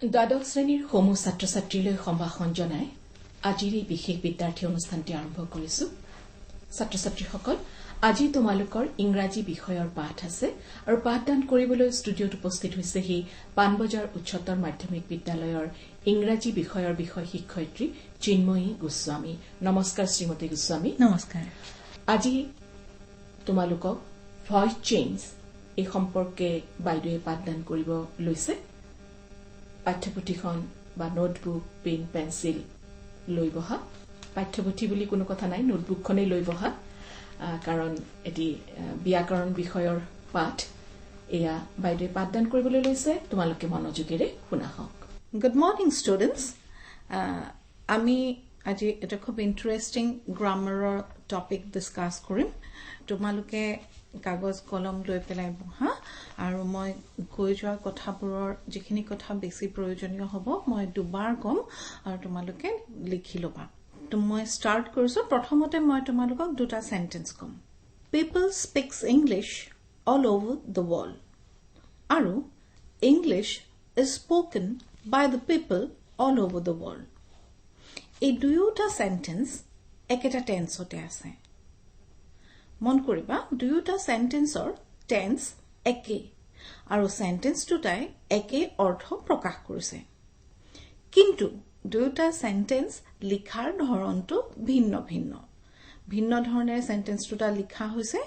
দ্বাদশ শ্ৰেণীৰ সমূহ ছাত্ৰ-ছাত্ৰীলৈ সম্ভাষণ জনাই আজিৰ এই বিশেষ বিদ্যাৰ্থী অনুষ্ঠানটি আৰম্ভ কৰিছো। ছাত্ৰ-ছাত্ৰীসকল, আজি তোমালোকৰ ইংৰাজী বিষয়ৰ পাঠ আছে আৰু পাঠদান কৰিবলৈ ষ্টুডিঅ'ত উপস্থিত হৈছে হি পানবজাৰ উচ্চতৰ মাধ্যমিক বিদ্যালয়ৰ ইংৰাজী বিষয়ৰ বিষয় শিক্ষয়িত্ৰী চিন্ময়ী গোস্বামী। নমস্কাৰ শ্ৰীমতী গোস্বামী। নমস্কাৰ। আজি তোমালোকক ভইচ চেঞ্জ এই সম্পৰ্কে বাইদেৱে পাঠদান কৰিব লৈছে। পাঠ্যপুথিখন বা নোটবুক, পেন, পেন্সিল লৈ বহা। পাঠ্যপুথি বুলি কোনো কথা নাই, নোটবুকখনেই লৈ বহা, কাৰণ এটি ব্যাকৰণ বিষয়ৰ পাঠ। এয়া বাইদেৱে পাঠদান কৰিবলৈ লৈছে, তোমালোকে মনোযোগেৰে শুনা হওক। Good morning students. আমি আজি এটা খুব ইণ্টাৰেষ্টিং গ্ৰামাৰৰ টপিক ডিছকাছ কৰিম। তোমালোকে কাগজ কলম লৈ পেলাই বহা আৰু মই কৈ যোৱা কথাবোৰৰ যিখিনি কথা বেছি প্ৰয়োজনীয় হ'ব মই দুবাৰ ক'ম আৰু তোমালোকে লিখি ল'বা। মই ষ্টাৰ্ট কৰিছোঁ। প্ৰথমতে মই তোমালোকক দুটা চেণ্টেন্স ক'ম। People speaks English all over the world আৰু English is spoken by the people all over the world. এই দুয়োটা চেণ্টেন্স একেটা টেন্সতে আছে। মন কৰিবা, দুয়োটা চেণ্টেন্সৰ টেন্স একেই আৰু চেণ্টেন্স দুটাই একে অৰ্থ প্ৰকাশ কৰিছে, কিন্তু দুয়োটা চেণ্টেন্স লিখাৰ ধৰণটো ভিন্ন ভিন্ন। ভিন্ন ধৰণেৰে চেণ্টেন্স দুটা লিখা হৈছে।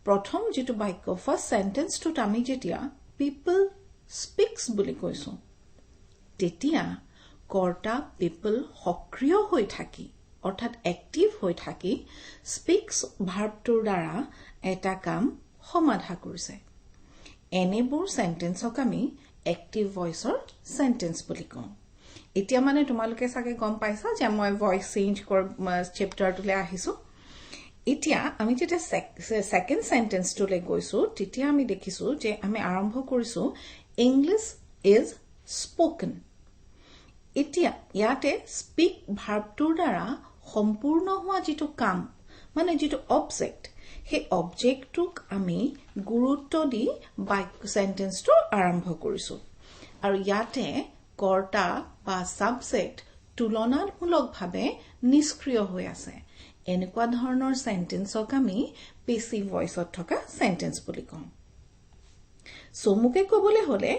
প্ৰথম যিটো বাক্য, ফাৰ্ষ্ট চেণ্টেন্সটোত আমি যেতিয়া পিপল স্পিক্স বুলি কৈছো, তেতিয়া কৰ্তা পিপল সক্ৰিয় হৈ থাকি অৰ্থাৎ এক্টিভ হৈ থাকি স্পিক্স ভাৰ্বটোৰ দ্বাৰা এটা কাম সমাধা কৰিছে। এনেবোৰ চেণ্টেন্সক আমি এক্টিভ ভইচৰ চেণ্টেন্স বুলি কওঁ। এতিয়া মানে তোমালোকে চাগে গম পাইছা যে মই ভইচ চেঞ্জ চেপ্টাৰটোলৈ আহিছো। এতিয়া আমি যেতিয়া ছেকেণ্ড চেণ্টেন্সটোলৈ গৈছো, তেতিয়া আমি দেখিছো যে আমি আৰম্ভ কৰিছো ইংলিছ ইজ স্পোকেন। এতিয়া ইয়াতে স্পিক ভাৰ্বটোৰ দ্বাৰা সম্পূৰ্ণ হোৱা যিটো কাম, মানে যিটো অবজেক্ট, সেই অবজেক্টটোক আমি গুৰুত্ব দি চেণ্টেন্সটো আৰম্ভ কৰিছো। আৰু ইয়াতে কৰ্তা বা ছাবজেক্ট তুলনামূলকভাৱে নিষ্ক্ৰিয় হৈ আছে। এনেকুৱা ধৰণৰ চেণ্টেন্সক আমি পেচিভ ভইচত থকা চেণ্টেন্স বুলি কওঁ। চমুকে ক'বলৈ হ'লে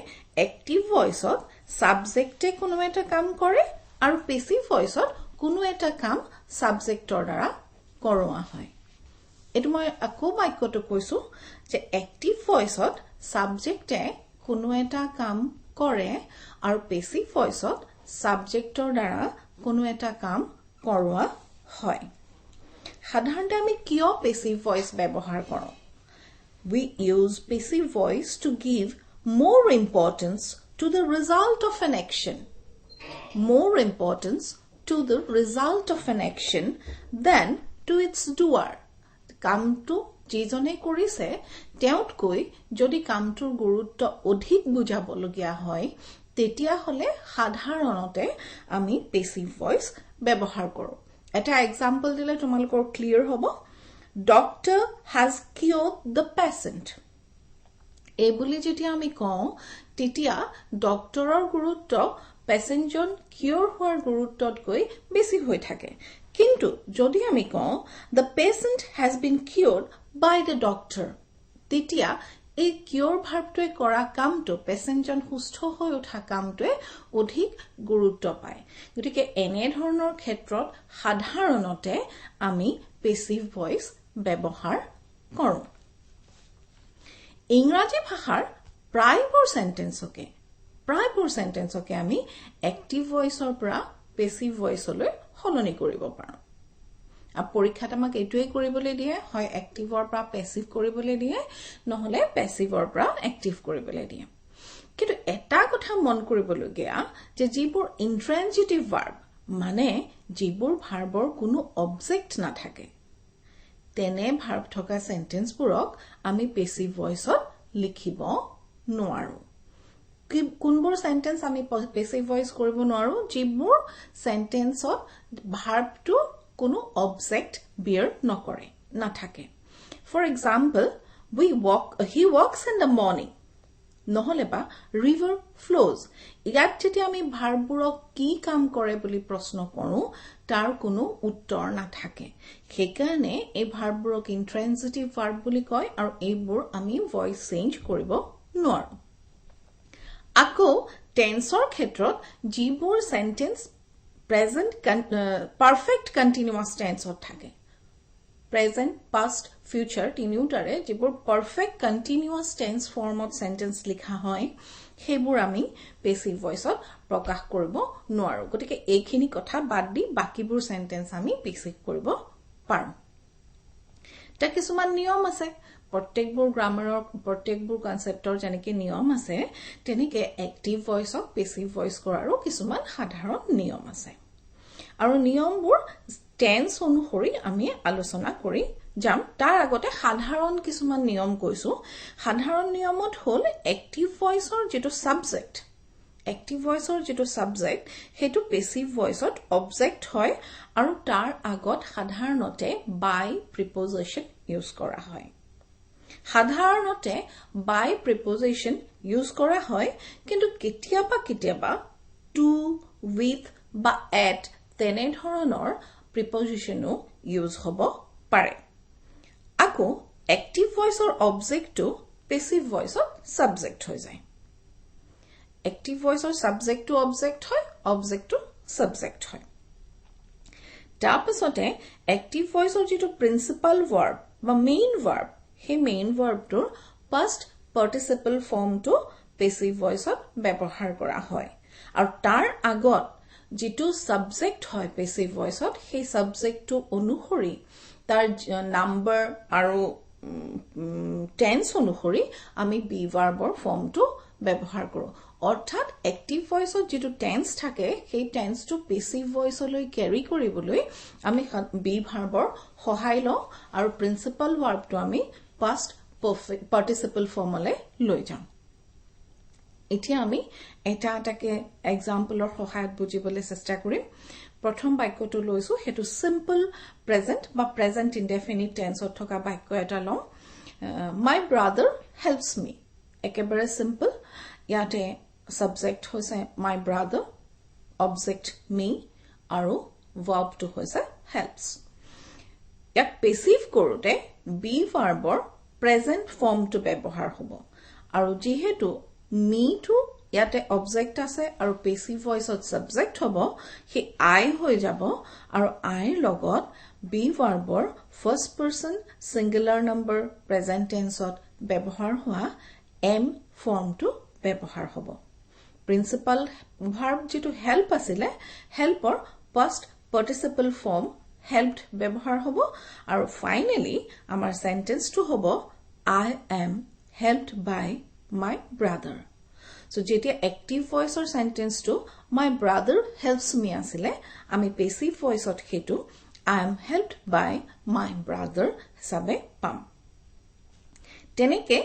এক্টিভ ভইচত ছাবজেক্টে কোনো এটা কাম কৰে আৰু পেচিভ ভইচত কোনো এটা কাম ছাবজেক্টৰ দ্বাৰা কৰোৱা হয়। এইটো মই আকৌ বাক্যটো কৈছো যে এক্টিভ ভইচত ছাবজেক্টে কোনো এটা কাম কৰে আৰু পেচিভ ভইচত ছাবজেক্টৰ দ্বাৰা কোনো এটা কাম কৰোৱা হয়। সাধাৰণতে আমি কিয় পেচিভ ভইচ ব্যৱহাৰ কৰোঁ? We use passive voice to give more importance to the result of an action. More importance to the result of an action than to its doer. কামটো যিজনে কৰিছে তেওঁতকৈ যদি কামটোৰ গুৰুত্ব অধিক বুজাবলগীয়া হয়, তেতিয়াহ'লে সাধাৰণতে আমি পেচিভ ভইচ ব্যৱহাৰ কৰোঁ। এটা এক্সাম্পল দিলে তোমালোকৰ ক্লিয়াৰ হ'ব। Doctor has cured the patient. এই বুলি যেতিয়া আমি কওঁ, তেতিয়া ডক্টৰৰ গুৰুত্ব পেচেণ্টজন কিয়ৰ হোৱাৰ গুৰুত্বতকৈ বেছি হৈ থাকে। কিন্তু যদি আমি কওঁ the patient has been cured by the doctor, তেতিয়া এই কিয়ৰ ভাৰ্বটোৱে কৰা কামটো, পেচেণ্টজন সুস্থ হৈ উঠা কামটোৱে অধিক গুৰুত্ব পায়। গতিকে এনেধৰণৰ ক্ষেত্ৰত সাধাৰণতে আমি পেচিভ ভইচ ব্যৱহাৰ কৰোঁ। ইংৰাজী ভাষাৰ প্ৰায়বোৰ চেণ্টেন্সকে আমি এক্টিভ ভইচৰ পৰা পেচিভ ভইচলৈ সলনি কৰিব পাৰোঁ। পৰীক্ষাত আমাক এইটোৱে কৰিবলৈ দিয়ে, হয় এক্টিভৰ পৰা পেচিভ কৰিবলৈ দিয়ে, নহলে পেচিভৰ পৰা এক্টিভ কৰিবলৈ দিয়ে। কিন্তু এটা কথা মন কৰিবলগীয়া যে যিবোৰ ইন্ট্ৰেনজিটিভ ভাৰ্ব, মানে যিবোৰ ভাৰ্বৰ কোনো অবজেক্ট নাথাকে, তেনে ভাৰ্ব থকা চেণ্টেন্সবোৰক আমি পেচিভ ভইচত লিখিব নোৱাৰো। কোনবোৰ চেণ্টেন্স আমি পেচিভ ভইচ কৰিব নোৱাৰো? যিবোৰ চেণ্টেন্সত ভাৰ্বটো কোনো অবজেক্ট বিয়াৰ নকৰে, নাথাকে। For example, he walks in the morning. নহলে বা river flows ইয়াত যেতিয়া আমি ভাৰ্ববোৰক কি কাম কৰে বুলি প্ৰশ্ন কৰো তাৰ কোনো উত্তৰ নাথাকে সেইকাৰণে এই ভাৰ্ববোৰক ইন্ট্ৰানজিটিভ ভাৰ্ব বুলি কয় আৰু এইবোৰ আমি ভয়েস চেঞ্জ কৰিব নোৱাৰো আকৌ টেন্সৰ ক্ষেত্ৰত যিবোৰ সেন্টেন্স প্ৰেজেন্ট পাৰফেক্ট কন্টিনিউয়াস টেন্সত থাকে present past future তিনিওটাৰে যিবোৰ পাৰফেক্ট কন্টিনিউয়াস টেন্স ফৰ্মত সেন্টেন্স লিখা হয় সেইবোৰ আমি পেসিভ ভয়েসত প্ৰকাশ কৰিব নোৱাৰো গতিকে এইখিনি কথা বাদ দি বাকিবোৰ সেন্টেন্স আমি পেসিভ কৰিব পাৰো তা কিছুমান নিয়ম আছে প্ৰত্যেকবোৰ গ্ৰামাৰৰ প্ৰত্যেকবোৰ কনসেপ্টৰ যেনেকৈ নিয়ম আছে তেনেকৈ এক্টিভ ভয়েসক পেসিভ ভয়েস কৰাৰো কিছুমান সাধাৰণ নিয়ম আছে আৰু নিয়মবোৰ টেন্স অনুসৰি আমি আলোচনা কৰি যাম তাৰ আগতে সাধাৰণ কিছুমান নিয়ম কৈছো সাধাৰণ নিয়মত হল এক্টিভ ভয়েসৰ যেটো সাবজেক্ট হেতু পেসিভ ভয়েসত অবজেক্ট হয় আৰু তাৰ আগত সাধাৰণতে বাই প্ৰিপজিশন ইউজ কৰা হয় সাধাৰণতে বাই প্ৰিপজিশন ইউজ কৰা হয় কিন্তু কেতিয়াবা টু উইথ বা এট তেনে ধৰণৰ প্ৰিপজিশনো ইউজ হ'ব পাৰে আকৌ এক্টিভ ভয়েসৰ অবজেক্টটো পেসিভ ভয়েসত সাবজেক্ট হৈ যায় এক্টিভ ভয়েসৰ সাবজেক্টটো অবজেক্ট হয় অবজেক্টটো সাবজেক্ট হয় তাৰপিছতে এক্টিভ ভয়েসৰ যেটো প্ৰিন্সিপাল ভাৰ্ব বা মেইন ভাৰ্ব হে মেইন ভাৰ্বটোৰ পাষ্ট পাৰ্টিসিপল ফৰ্মটো পেসিভ ভয়েসত ব্যৱহাৰ কৰা হয় আৰু তাৰ আগত যেটো সাবজেক্ট হয় পেসিভ ভয়েসত সেই সাবজেক্টটো অনুসৰি তাৰ নাম্বাৰ আৰু টেন্স অনুসৰি আমি বি ভাৰ্বৰ ফৰ্মটো ব্যৱহাৰ কৰো অৰ্থাৎ এক্টিভ ভয়েসত যেটো টেন্স থাকে সেই টেন্সটো পেসিভ ভয়েসলৈ ক্যাৰি কৰিবলৈ আমি বি ভাৰ্বৰ সহায় লওঁ আৰু প্ৰিন্সিপাল ভাৰ্বটো আমি পাষ্ট পাৰ্টিসিপল ফৰ্মলৈ লৈ যাওঁ এতিয়া আমি এটাকে এক্সাম্পলৰ সহায়ত বুজিবলৈ চেষ্টা কৰিম প্ৰথম বাক্যটো লৈছো হেতু সিম্পল প্ৰেজেন্ট বা প্ৰেজেন্ট ইনডেফিনিট টেন্সত থকা বাক্য এটা লওঁ মাই ব্ৰাদাৰ হেল্পস মি একেবাৰে সিম্পল ইয়াতে সাবজেক্ট হৈছে মাই ব্ৰাদাৰ অবজেক্ট মি আৰু ভাৰ্বটো হৈছে হেল্পস ইয়াক পেসিভ কৰোতে বি ভাৰ্বৰ প্ৰেজেন্ট ফৰ্মটো ব্যৱহাৰ হ'ব আৰু যেহেতু me to ইয়াতে অবজেক্ট আছে আৰু পেসিভ ভয়েসত সাবজেক্ট হ'ব হি আই হৈ যাব আৰু আইৰ লগত বি ভাৰ্বৰ first person singular number present টেন্সত ব্যৱহাৰ হোৱা এম ফৰ্মটো ব্যৱহাৰ হ'ব প্ৰিন্সিপাল ভাৰ্ব যেটো হেল্প আছিলে হেল্পৰ পাষ্ট পাৰ্টিসিপল ফৰ্ম হেল্পড ব্যৱহাৰ হ'ব আৰু ফাইনালি আমাৰ সেন্টেন্সটো হ'ব I am helped by my brother. So, যেতিয়া active voice or sentence to my brother helps me asile, ami passive voice ot hetu I am helped by my brother sabe pam. Teneke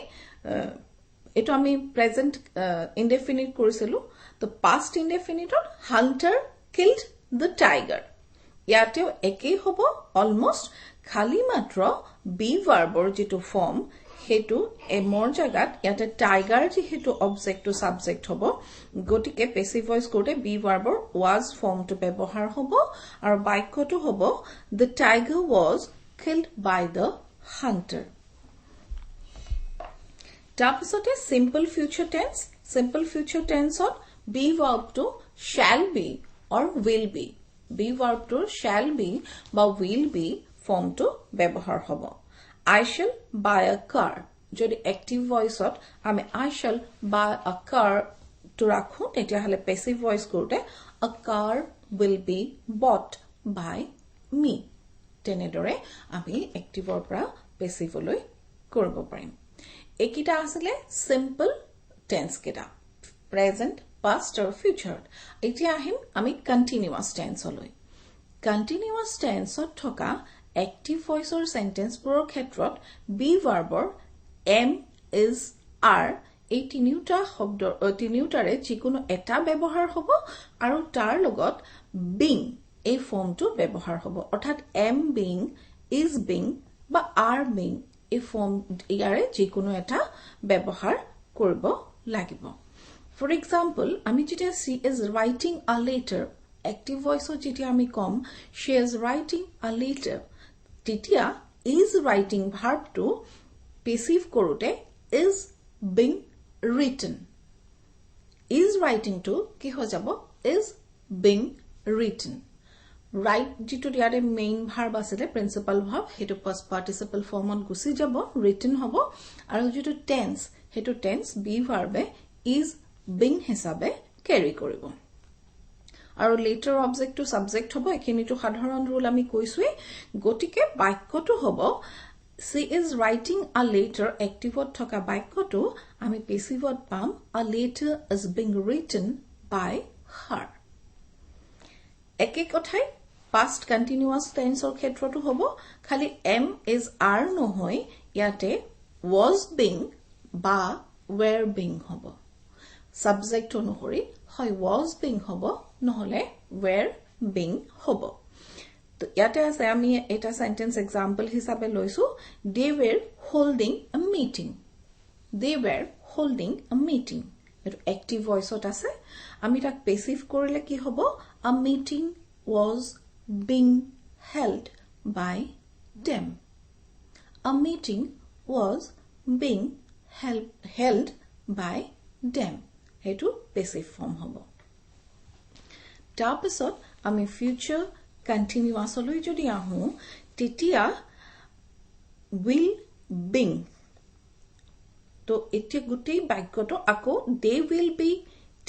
eto ami present indefinite koriselu. The past indefinite or hunter killed the tiger. Yateo eke hobo almost khali matro be verb or jitu form হেতু এমৰ জাগাত ইয়াতে tiger যি হেতু object to subject হ'ব গটিকে passive voice কোটে B ভাৰ্বৰ ওয়াজ ফৰ্মটো ব্যৱহাৰ হ'ব আৰু বাক্যটো হ'ব the tiger was killed by the hunter তাৰপিছতে simple future tense to be verb to shall be or will be be verb to shall be বা will be ফৰ্মটো ব্যৱহাৰ হ'ব I shall buy a car. যদি active voice ot আমি I shall buy a car to rakhu তেতিয়া হলে passive voice korte a car will be bought by me. তেনেদৰে আমি active or পৰা passive লৈ কৰিব পাৰিম। একিটা আসলে simple tense কেটা present, past or future. এতিয়া আহিম আমি continuous tense লৈ। Continuous tense ot থকা active voice or sentence borer khetrot be verbor am is are ei tiniuta shobdor tiniutare jikono eta bebohar hobo aru tar logot being ei form to bebohar hobo orthat am being is being ba are being ei form iare jikono eta bebohar koribo লাগিব for example আমি যেতিয়া she is writing a letter active voice যেতিয়া আমি কম she is writing a letter তেতিয়া is writing verb to passive কৰোতে is being written is writing to কি হৈ যাব is being written write যেটো ইয়াৰে মেইন ভাৰ্ব আছে প্ৰিন্সিপাল ভাৰ্ব হেতু past participle ফৰ্মত গুছি যাব written হ'ব আৰু যেটো টেন্স হেতু টেন্স বি ভাৰ্বে is being হিসাবে ক্যাৰি কৰিব আৰু later object to subject হ'ব এখিনিটো সাধাৰণ ৰূল আমি কৈছোই গটিকে বাক্যটো হ'ব she is writing a letter active থকা বাক্যটো আমি passive পাম a letter is being written by her একে কথাই past continuous tense or ক্ষেত্ৰটো হ'ব খালি am is are নহয় ইয়াতে was being বা were being হ'ব subject অনুসৰি হয় was being হ'ব নহলে were being হ'ব তো ইয়াতে আছে আমি এটা সেন্টেন্স এক্সাম্পল হিচাপে লৈছো they were holding a meeting এটো active voice ত আছে আমি তাক passive কৰিলে কি হ'ব a meeting was being held by them a meeting was being held by them হেতু passive form হ'ব তাৰপিছত আমি future continuous লৈ যদি আহো তেতিয়া will being তো এতিয়া গুটেই বাক্যটো আকৌ they will be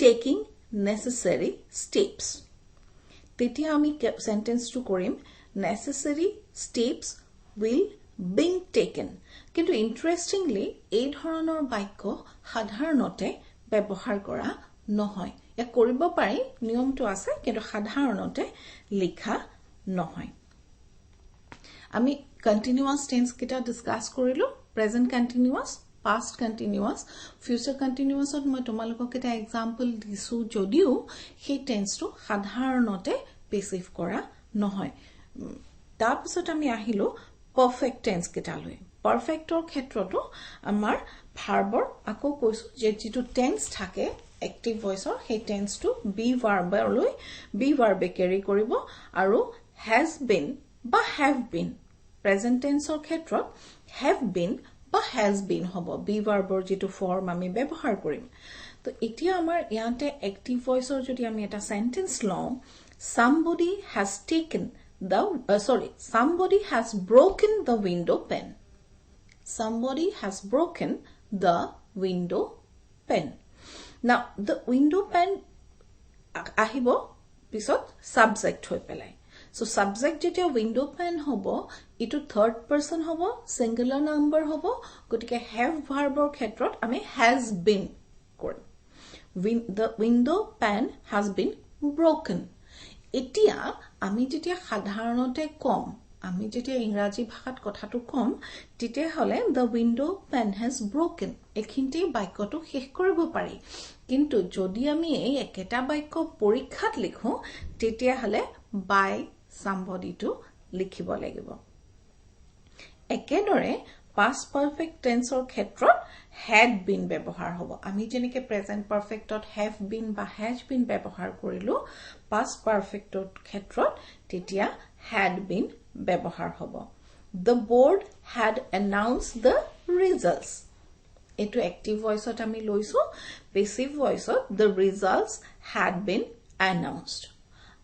taking necessary steps তেতিয়া আমি সেন্টেন্সটো কৰিম necessary steps will being taken কিন্তু ইন্টাৰেস্টিংলি এই ধৰণৰ বাক্য সাধাৰণতে ব্যৱহাৰ কৰা নহয় এ কৰিব পাৰি নিয়মটো আছে কিন্তু সাধাৰণতে লিখা নহয় আমি কন্টিনিউয়াস টেন্স কিটা ডিসকাস কৰিলো present continuous past continuous future continuous ত মই তোমালোকক এটা এক্সাম্পল দিছো যদিও সেই টেন্সটো সাধাৰণতে passive কৰা নহয় তাৰপিছত আমি আহিলো perfect tense কিটা লৈ perfectৰ ক্ষেত্ৰটো আমাৰ ভাৰ্বৰ আকৌ কৈছো যে যেটো টেন্স থাকে active voice or he tends to be verb carry কৰিব আৰু has been বা have been present tense or ক্ষেত্ৰত have been বা has been হ'ব be verb or যেটো form আমি ব্যৱহাৰ কৰিম তো এতিয়া আমাৰ ইয়াতে active voice or যদি আমি এটা sentence লওঁ somebody has broken the window pane somebody has broken the window pane Now, the window pane ahibo pisot subject hoy pelai. So, subject jetia window pane hobo, itu third person hobo, singular number hobo, gotike have verb or khetrot ame has been korim. The window pane has been broken. Etia ami jetia সাধাৰণতে কম আমি যেতিয়া ইংৰাজী ভাষাত কথাটো কম তেতিয়া হলে the window pane has broken এখিনতে বাক্যটো শেষ কৰিব পাৰি কিন্তু যদি আমি এই একেটা বাক্য পৰীক্ষাত লিখো তেতিয়া হলে by somebody টো লিখিব লাগিব একেদৰে past perfect tense or ক্ষেত্ৰত had been ব্যৱহাৰ হ'ব আমি যেনেকে present perfect to have been বা has been ব্যৱহাৰ কৰিলো past perfect ৰ ক্ষেত্ৰত তেতিয়া had been ব্যৱহাৰ হ'ব the board had announced the results etu active voice ot ami loisu passive voice ot the results had been announced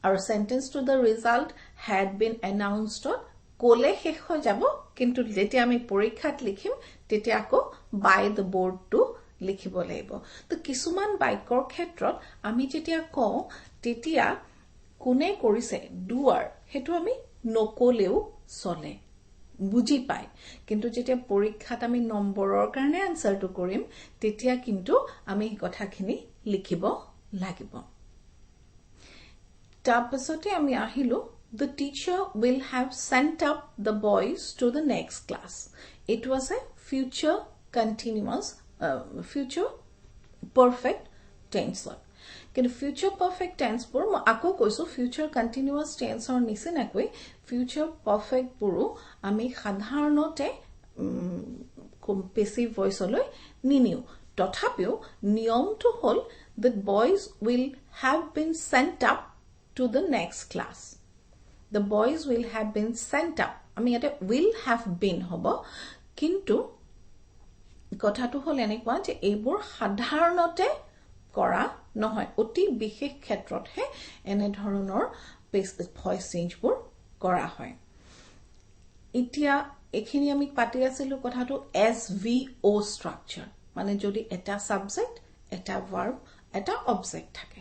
our sentence to the result had been announced ot kole shekh ho jabo kintu jeti ami porikhat likhim tete ako by the board to likhibo laibo to kisuman baikor khetrot ami jetia ko tetia kune korise doer hetu ami নকলেও চলে বুজি পায় কিন্তু যেতিয়া পৰীক্ষাত আমি নম্বৰৰ কাৰণে আনসাৰটো কৰিম তেতিয়া কিন্তু আমি কথাখিনি লিখিব লাগিব তাৰপিছতে আমি আহিলো the teacher will have sent up the boys to the next class it was a future continuous future perfect tense কিন্তু future perfect tense পৰ মই আকৌ কৈছো future continuous tense or নিচিনাকৈ future perfect পৰো আমি সাধাৰণতে passive voice লৈ নিনিও তথাপিও নিয়মটো হল that boys will have been sent up to the next class. The boys will have been sent up. আমি ইয়াতে will have been হব কিন্তু কথাটো হল এনেকুৱা যে এইবোৰ সাধাৰণতে কৰা নহয় অতি বিশেষ ক্ষেত্ৰতহে এনে ধৰণৰ ভয়েস চেঞ্জবোৰ কৰা হয় এতিয়া এখিনি আমি পাতি আছিলো কথাটো SVO স্ট্ৰাকচাৰ মানে যদি এটা সাবজেক্ট এটা ভাৰ্ব এটা অবজেক্ট থাকে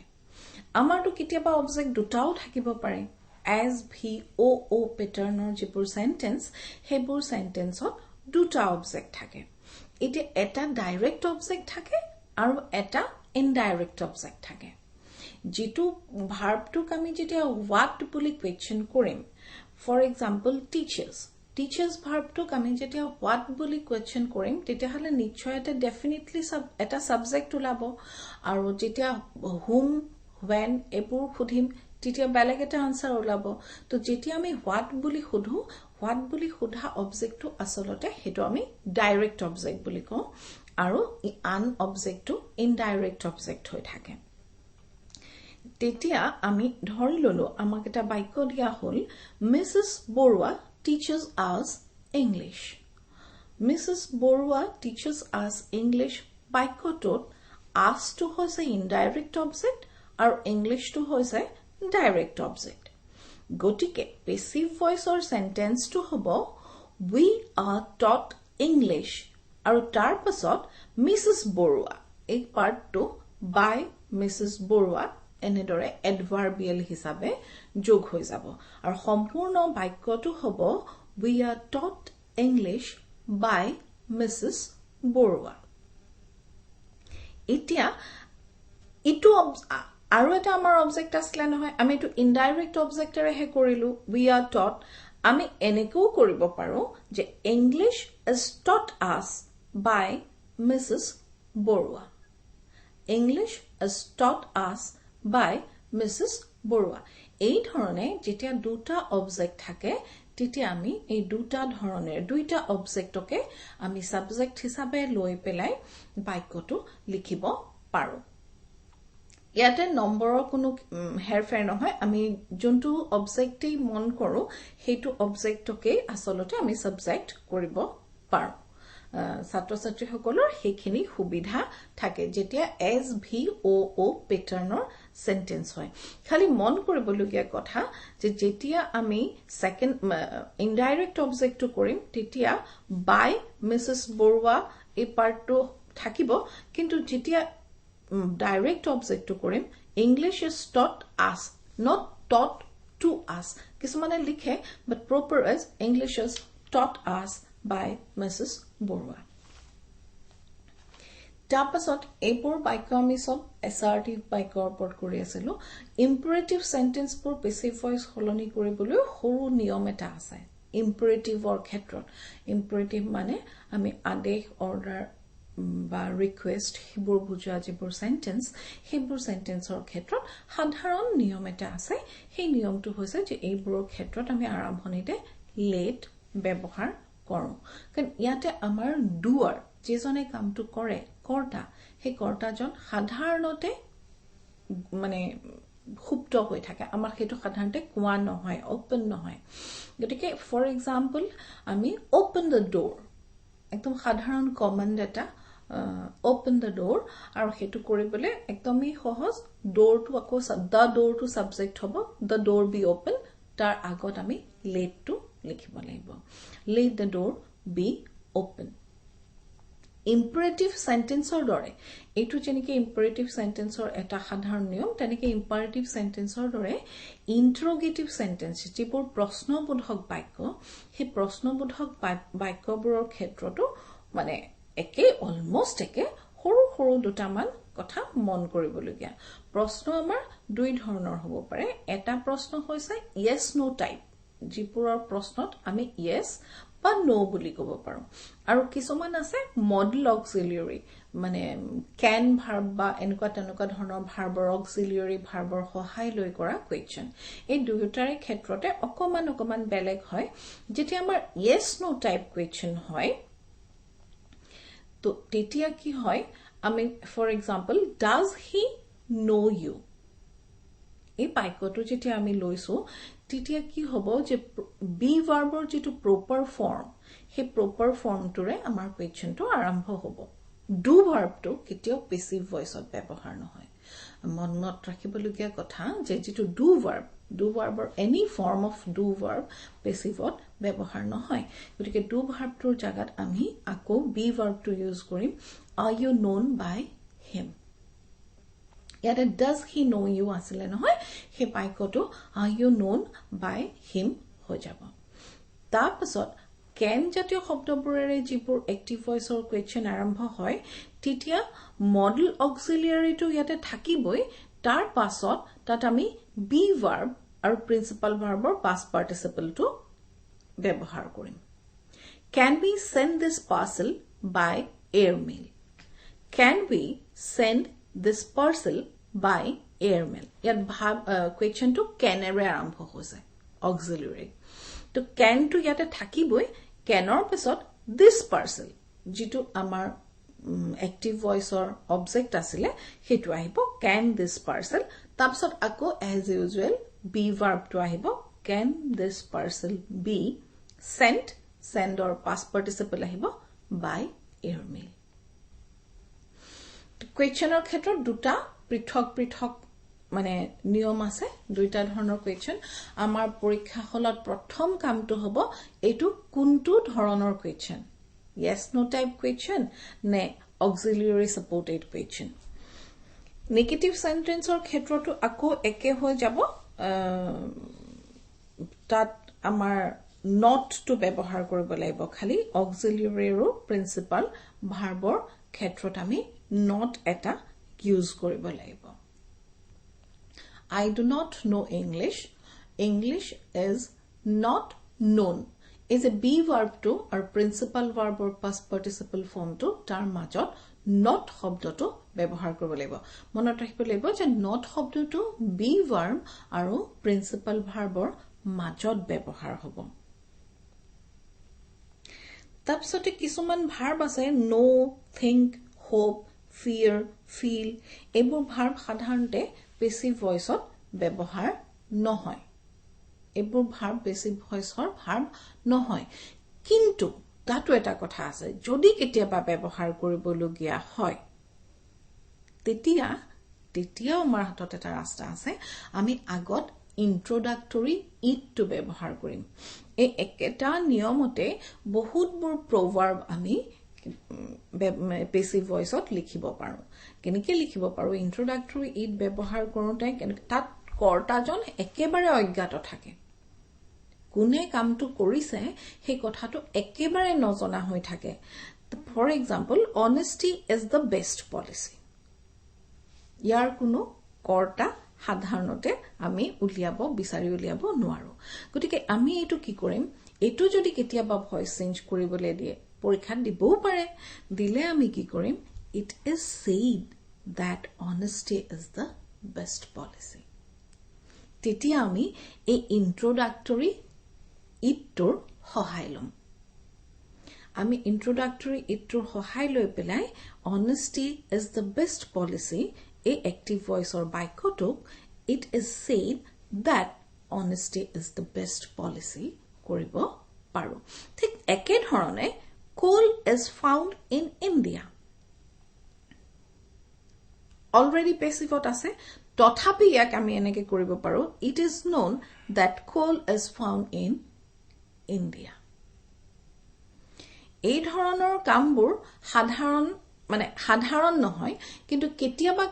আমাৰটো কিতিয়াবা অবজেক্ট দুটাও থাকিব পাৰে SVO প্যাটাৰ্নৰ যিবোৰ সেন্টেন্স হেবোৰ সেন্টেন্সত দুটা অবজেক্ট থাকে এটা এটা ডাইৰেক্ট অবজেক্ট থাকে আৰু এটা ইনডাইৰেক্ট অবজেক্ট থাকে যেটো ভাৰ্বটো আমি যেতিয়া what বুলি কোৱেশ্চন কৰিম ফৰ এক্সাম্পল টিচাৰ্স ভাৰ্বটো আমি যেতিয়া what বুলি কোৱেশ্চন কৰিম তেতিয়া হলে নিশ্চয় এটা ডেফিনেটলি এটা সাবজেক্ট ওলাব আৰু যেতিয়া whom when এবোৰ খুদিম তেতিয়া বেলেগ এটা আনসাৰ ওলাব তো যেতিয়া আমি what বুলি খুধা অবজেক্টটো আসলতে হেটো আমি ডাইৰেক্ট অবজেক্ট বুলি কওঁ আৰু আন অবজেক্টটো ইনডাইৰেক্ট অবজেক্ট হৈ থাকে তেতিয়া আমি ধৰি ললো আমাক এটা বাক্য দিয়া হল Mrs. Borua teaches us English. Mrs. Borua teaches us English বাক্যটোত us to হৈছে ইনডাইৰেক্ট অবজেক্ট আৰু English to হৈছে ডাইৰেক্ট অবজেক্ট গতিকে পেসিভ ভয়েসৰ সেন্টেন্সটো হ'ব we are taught English আৰু তাৰ পাছত Mrs. Borua এই পাৰ্টটো by Mrs. Borua এনেদৰে এডভাৰ্বিয়েল হিচাপে যোগ হৈ যাব আৰু সম্পূৰ্ণ বাক্যটো হ'ব we are taught English by Mrs. Borua এতিয়া ইটো আৰু এটা আমাৰ অবজেক্ট আছিল নহয় আমি এটো ইনডাইৰেক্ট অবজেক্টৰে হে কৰিলো we are taught আমি এনেকো কৰিব পাৰো যে English is taught us by Mrs. Borua. English is taught us by Mrs. Borua. এই ধৰণে যেতিয়া দুটা অবজেক্ট থাকে তেতিয়া আমি এই দুটা ধৰণৰ দুইটা অবজেক্টকে আমি সাবজেক্ট হিচাপে লৈ পেলাই বাক্যটো লিখিব পাৰো ইয়াতে নম্বৰৰ কোনো হেৰফেৰ নহয় আমি যোনটো অবজেক্টই মন কৰো হেতু অবজেক্টকে আসলতে আমি সাবজেক্ট কৰিব পাৰো ছাত্ৰ ছাত্ৰী সকলৰ হেখিনি সুবিধা থাকে যেতিয়া SVO প্যাটাৰ্নৰ সেন্টেন্স হয় খালি মন কৰিবলগীয়া কথা যে যেতিয়া আমি সেকেন্ড ইনডাইৰেক্ট অবজেক্টটো কৰিম তেতিয়া by Mrs. Borua এই পাৰ্টটো থাকিব কিন্তু যেতিয়া direct object to korim English is taught us not taught to us kisumane likhe but proper as English is taught us by Mrs. Borua tapasot epor baikyo ami sob assertive baikyor upor kori asilu imperative sentence por passive voice holoni koribole horu niyom eta ase imperative or khetrot imperative mane ami adesh order বা request হিবুৰ বুজা যিবোৰ sentence হিবুৰ সেন্টেন্সৰ ক্ষেত্ৰত সাধাৰণ নিয়ম এটা আছে সেই নিয়মটো হৈছে যে এইবোৰৰ ক্ষেত্ৰত আমি আৰম্ভণিতে লেট ব্যৱহাৰ কৰোঁ কাৰণ ইয়াতে আমাৰ ডুৱাৰ যিজনে কামটো কৰে কৰ্তা সেই কৰ্তাজন সাধাৰণতে মানে খুপ্ত হৈ থাকে আমাৰ হেতু সাধাৰণতে কোৱা নহয় ওপেন নহয় গতিকে ফৰ এক্সাম্পল আমি ওপেন দ্য ডোৰ একদম সাধাৰণ কমান্ড এটা open the door আৰু হেতু কৰিবলে একদমই সহজ door to আকো the door to subject হ'ব the door be open তাৰ আগত আমি let to লিখিব লাগিব let the door be open imperative sentence or dore এটো যেনেকে imperative sentence or এটা সাধাৰণ নিয়ম তেনেকে imperative sentence or dore interrogative sentence যিবোৰ প্ৰশ্নবোধক বাক্য সেই প্ৰশ্নবোধক বাক্যবোৰৰ ক্ষেত্ৰতো মানে একে অলমোস্ট একে হৰু হৰু দুটামান কথা মন কৰিবলগীয়া প্ৰশ্ন আমাৰ দুই ধৰণৰ হ'ব পাৰে এটা প্ৰশ্ন হৈছে yes no টাইপ যিপুৰৰ প্ৰশ্নত আমি yes বা no বুলি ক'ব পাৰো আৰু কিছুমান আছে model auxiliary মানে can verb বা এনেকুৱা তেনেকুৱা ধৰণৰ ভাৰ্বৰ auxiliary ভাৰ্বৰ সহায় লৈ কৰা কোৱেশ্চন এই দুয়োটাৰে ক্ষেত্ৰতে অকমান বেলেগ হয় যেতিয়া আমাৰ yes no টাইপ কোৱেশ্চন হয় তো তেতিয়া কি হয় আমি for example does he know you এই বাক্যটো যেতিয়া আমি লৈছো তেতিয়া কি হ'ব যে বি ভাৰ্বৰ যেটো প্ৰপাৰ ফৰ্ম হে প্ৰপাৰ ফৰ্মটোৰে আমাৰ কোৱেশ্চনটো আৰম্ভ হ'ব ডু ভাৰ্বটো কেতিয়াও পেসিভ ভয়েসত ব্যৱহাৰ নহয় মনত ৰাখিবলগীয়া কথা যে যেটো ডু ভাৰ্বৰ any form of do verb পেসিভত ব্যৱহাৰ নহয় গতিকে ডু ভাৰ্বটোৰ জাগাত আমি আকৌ বি ভাৰ্বটো ইউজ কৰিম are you known by him ইয়াতে does he know you আসলে নহয় হে বাক্যটো are you known by him হৈ যাব তাৰ পাছত can জাতীয় শব্দবোৰেৰে যিবোৰ এক্টিভ ভয়েসৰ কোৱেশ্চন আৰম্ভ হয় তেতিয়া মডেল অক্সিলিয়াৰিটো ইয়াতে থাকিবই তাৰ পাছত তাত আমি বি ভাৰ্ব আৰু প্ৰিন্সিপাল ভাৰ্বৰ পাষ্ট পাৰ্টিসিপলটো ব্যৱহাৰ কৰিম can we send this parcel by airmail can we send this parcel by airmail ইয়াত ভাব কোৱেশ্চন টো can এৰে আৰম্ভ হৈছে অক্সিলিয়াৰি তো can টো ইয়াতে থাকিবই canৰ পিছত this parcel যেটো আমাৰ এক্টিভ ভয়েসৰ অবজেক্ট আছিলে হেতু আহিব can this parcel তাৰপিছত আকৌ as usual be verb টো আহিব can this parcel be send or past participle আহিব by airmail কোৱেশ্চনৰ ক্ষেত্ৰত দুটা পৃথক মানে নিয়ম আছে দুইটা ধৰণৰ কোৱেশ্চন আমাৰ পৰীক্ষা হলত প্ৰথম কামটো হ'ব এটো কোনটো ধৰণৰ question yes no type question নে auxiliary supported question নেগেটিভ সেন্টেন্সৰ ক্ষেত্ৰটো আকৌ একে হৈ যাব তাত আমাৰ not to ব্যৱহাৰ কৰিব লাগিব খালি auxiliary আৰু principal ভাৰ্বৰ ক্ষেত্ৰত আমি not এটা ইউজ কৰিব লাগিব I do not know English English is not known is a be verb to or principal verb or past participle form to tar majot not শব্দটো ব্যৱহাৰ কৰিব লাগিব মনত ৰাখিব লাগিব যে not শব্দটো be verb আৰু principal verb or মাজত ব্যৱহাৰ হ'ব তাৰপিছতে কিছুমান ভাৰ্ব আছে know think hope fear feel এইবোৰ ভাৰ্ব সাধাৰণতে পেসিভ ভয়েসত ব্যৱহাৰ নহয় এইবোৰ ভাৰ্ব পেসিভ ভয়েসৰ ভাৰ্ব নহয় কিন্তু তাতো এটা কথা আছে যদি কেতিয়াবা ব্যৱহাৰ কৰিবলগীয়া হয় তেতিয়া আমাৰ হাতত এটা ৰাস্তা আছে আমি আগত ইন্ট্ৰোডাক্টৰি ইট টু ব্যৱহাৰ কৰিম এই একেটা নিয়মতে বহুতবোৰ প্ৰভাৰ্ব আমি পেসিভ ভয়েসত লিখিব পাৰো কেনেকৈ লিখিব পাৰো ইন্ট্ৰোডাক্টৰি ইট ব্যৱহাৰ কৰোতে তাত কৰ্তাজন একেবাৰে অজ্ঞাত থাকে কোনে কামটো কৰিছে সেই কথাটো একেবাৰে নজনা হৈ থাকে for example honesty is the best policy ইয়াৰ কোনো কৰ্তা সাধাৰণতে আমি বিচাৰি উলিয়াব নোৱাৰো গতিকে আমি এটো কি কৰিম এটো যদি কেতিয়াবা ভয়েস চেঞ্জ কৰিবলৈ দিয়ে পৰীক্ষাত দিবও পাৰে দিলে আমি কি কৰিম it is said that honesty is the best policy তেতিয়া আমি এই ইন্ট্ৰোডাক্টৰি ইটটোৰ সহায় লম আমি ইন্ট্ৰোডাক্টৰি ইটটোৰ সহায় লৈ পেলাই honesty is the best policy এই active ভয়েসৰ বাক্যটোক it is said that honesty is the best policy কৰিব পাৰো ঠিক একে ধৰণে coal is found in India already passive আছে তথাপি ইয়াক আমি এনেকৈ কৰিব পাৰো it is known that coal is found in India এই ধৰণৰ কামবোৰ সাধাৰণ নহয় কিন্তু কেতিয়াবা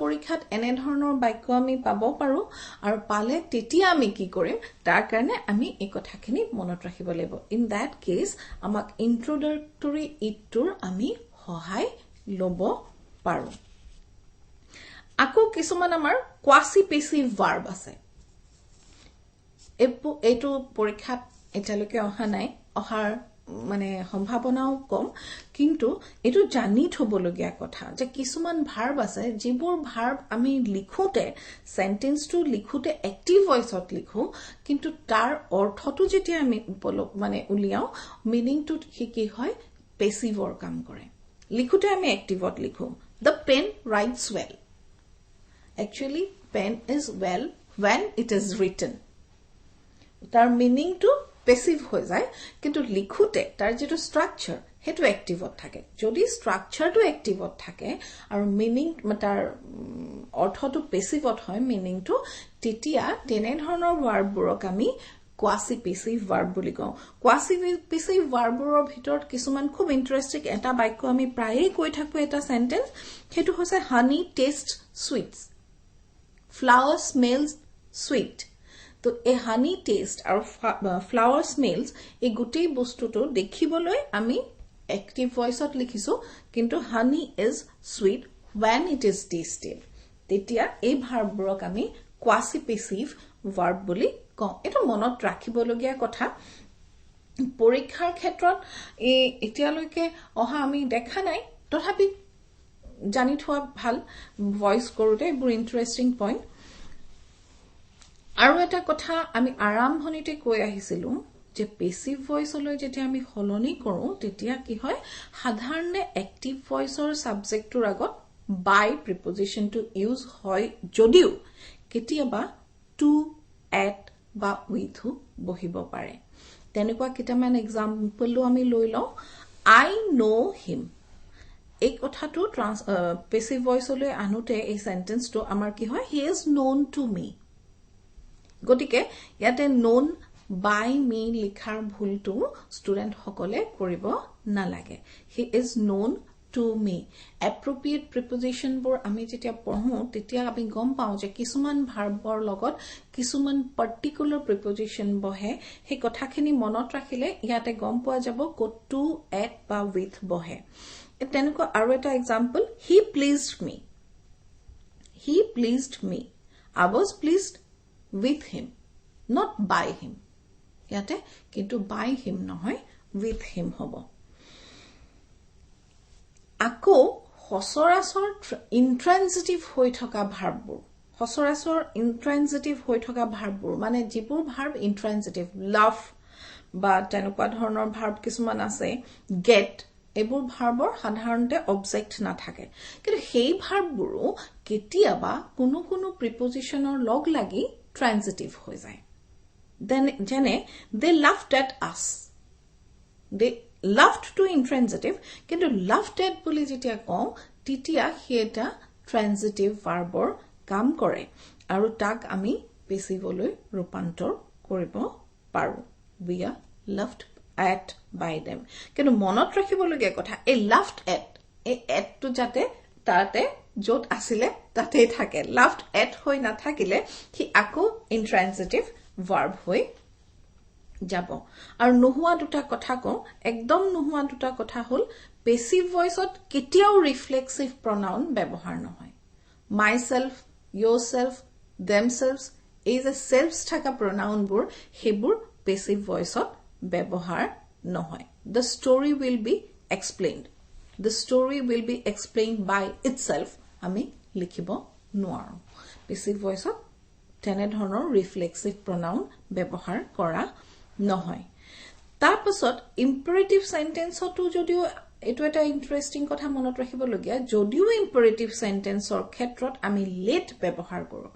পৰীক্ষাত এনে ধৰণৰ বাক্য আমি পাব পাৰো আৰু পালে তেতিয়া আমি কি কৰিম তাৰ কাৰণে আমি এই কথাখিনি মনত ৰাখিব লাগিব ইন দ্যাট কেস আমাক ইন্ট্ৰোডাক্টৰি ইটটোৰ আমি সহায় লব পাৰো আকৌ কিছুমান আমাৰ কোৱাসি পেসিভ ভাৰ্ব আছে এটো পৰীক্ষাত এতিয়ালৈকে অহা নাই অহাৰ মানে সম্ভাৱনাও কম কিন্তু এটো জানি থবলগীয়া কথা যে কিছুমান ভাৰ্ব আছে যিবোৰ ভাৰ্ব আমি লিখোতে সেন্টেন্সটো লিখোতে এক্টিভ ভয়েসত লিখো কিন্তু তাৰ অৰ্থটো যেতিয়া আমি মানে উলিয়াও মিনিংটো কি হয় পেসিভৰ কাম কৰে লিখোতে আমি এক্টিভত লিখো The pen writes well. Actually, pen is well when it is written. Tar meaning to passive hoy jay, kintu likhute tar jeto structure hetu active ot thake. Jodi structure to active ot thake aru meaning tar ortho to passive ot hoy meaning to titia tene dhonor verb burok ami quasi passive verb boli kau. Quasi passive verb buror bhitor kisuman khub interesting eta baikyo ami praye koi thakbo eta sentence hetu hoise honey tastes sweet. Flower smells sweet. তো এ honey taste আৰু flower smells এই গুটেই বস্তুটো দেখিবলৈ আমি active ভয়েসত লিখিছো কিন্তু হানি is sweet when it is tasted তেতিয়া এই ভাৰ্ববোৰক আমি কোৱাসি পেসিভ ভাৰ্ব বুলি কওঁ এটা মনত ৰাখিবলগীয়া কথা পৰীক্ষাৰ ক্ষেত্ৰত এতিয়ালৈকে অহা আমি দেখা নাই তথাপি জানি থোৱা ভাল ভয়েস কৰোতে বহুত ইন্টাৰেস্টিং পইণ্ট আৰু এটা কথা আমি আৰম্ভণিতে কৈ আহিছিলো যে পেসিভ ভয়েসলৈ যেতিয়া আমি হলনি কৰো তেতিয়া কি হয় সাধাৰণে অ্যাক্টিভ ভয়েসৰ সাবজেক্টৰ আগত বাই প্ৰিপজিশনটো ইউজ হয় যদিও কেতিয়াবা টু এট বা উইথ বহিব পাৰে তেনেকুৱা কিটামান এক্সাম্পলও আমি লৈ লওঁ আই নো হিম এই কথাটো পেসিভ ভয়েসলৈ আনোতে এই সেন্টেন্সটো আমাৰ কি হয় হি ইজ নোন টু মি গটিকে ইয়াতে নোন বাই মি লিখাৰ ভুলটো স্টুডেন্ট সকলে কৰিব নালাগে he is known to me appropriate preposition বোৰ আমি যেতিয়া পঢ়ো তেতিয়া আমি গম পাওঁ যে কিছুমান ভাৰ্বৰ লগত কিছুমান পাৰ্টিকুলাৰ প্ৰিপজিশন বহে হে কথাখিনি মনত ৰাখিলে ইয়াতে গম পোৱা যাব কত টু এট বা উইথ বহে তেনেকুৱা আৰু এটা example he pleased me I was pleased with him not by him ইয়াতে কিন্তু by him নহয় with him হবো আকো হসৰাসৰ ইন্ট্ৰানজিটিভ হৈ থকা ভাৰ্ববোৰ হসৰাসৰ ইন্ট্ৰানজিটিভ হৈ থকা ভাৰ্ববোৰ মানে যিবোৰ ভাৰ্ব ইন্ট্ৰানজিটিভ লাভ বা তেনেকুৱা ধৰণৰ ভাৰ্ব কিছুমান আছে গেট এবোৰ ভাৰ্বৰ সাধাৰণতে অবজেক্ট না থাকে কিন্তু সেই ভাৰ্ববোৰো কেতিয়াবা কোনো প্ৰিপজিশনৰ লগ লাগি ট্ৰানজিটিভ হৈ যায় then jene they laughed at us they laughed to intransitive kintu laughed at boli jetia kau titia hieta transitive verbor kam kore aru tak ami passive-oloi rupantor koribo paru we are laughed at by them kintu monot rakhibologia kotha a laughed at to jate tate jot asile tate thake laughed at hoi na thakile hi ako intransitive verb hoy jabo ar nohua duta kotha ko ekdom nohua duta kotha hol passive voice ot ketiao reflexive pronoun byabohar nohoy myself yourself themselves is a selves thaka pronoun bur hebur passive voice ot byabohar nohoy the story will be explained by itself ami likhibo noaro passive voice ot tene dhonor reflexive pronoun ব্যবহার কৰা নহয় তাৰ পাছত imperative sentence তো যদিও এটো এটা interesting কথা মনত ৰাখিব লগিয়া যদিও imperative sentence ৰ ক্ষেত্ৰত আমি let ব্যবহাৰ কৰো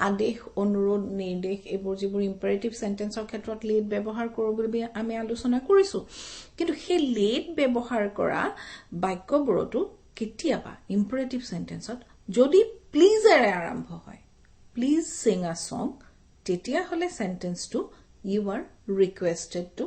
আদেশ অনুৰোধ নিৰ্দেশ এবোৰ যিবোৰ imperative sentence ৰ ক্ষেত্ৰত let ব্যবহাৰ কৰো বুলি আমি আলোচনা কৰিছো কিন্তু সেই let ব্যবহাৰ কৰা বাক্যবোৰটো কেতিয়াবা imperative sentence ত যদি please এৰে আৰম্ভ হয় Please sing a song. Titia hole sentence to you are requested to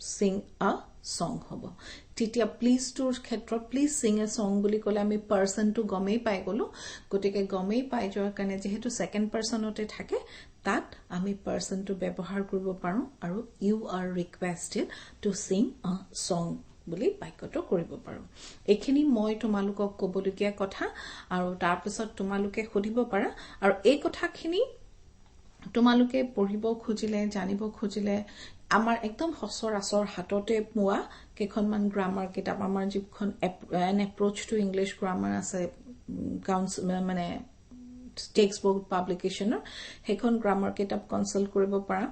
sing a song hobo. Titia please to khetrot please sing a song boli kole ami person to gomei pai golo. Gotike gomei pai jor kane jehetu second person ote thake tat ami person to byabohar koribo paru aru you are requested to sing a song. বুলি বাক্যটো কৰিব পাৰো এখিনি মই তোমালোকক কবলগীয়া কথা আৰু তাৰ পিছত তোমালোকে খুদিব পাৰা আৰু এই কথাখিনি তোমালোকে পঢ়িব খুজিলে জানিব খুজিলে আমাৰ একদম হসৰাসৰ হাততে পোৱা কেখনমান গ্ৰামাৰ কিতাপ আমাৰ যিখন an approach to english grammar আছে কাউন্সিল মানে টেক্সট বুক পাবলিকেশনৰ হেখন গ্ৰামাৰ কিতাপ কনসাল্ট কৰিব পাৰা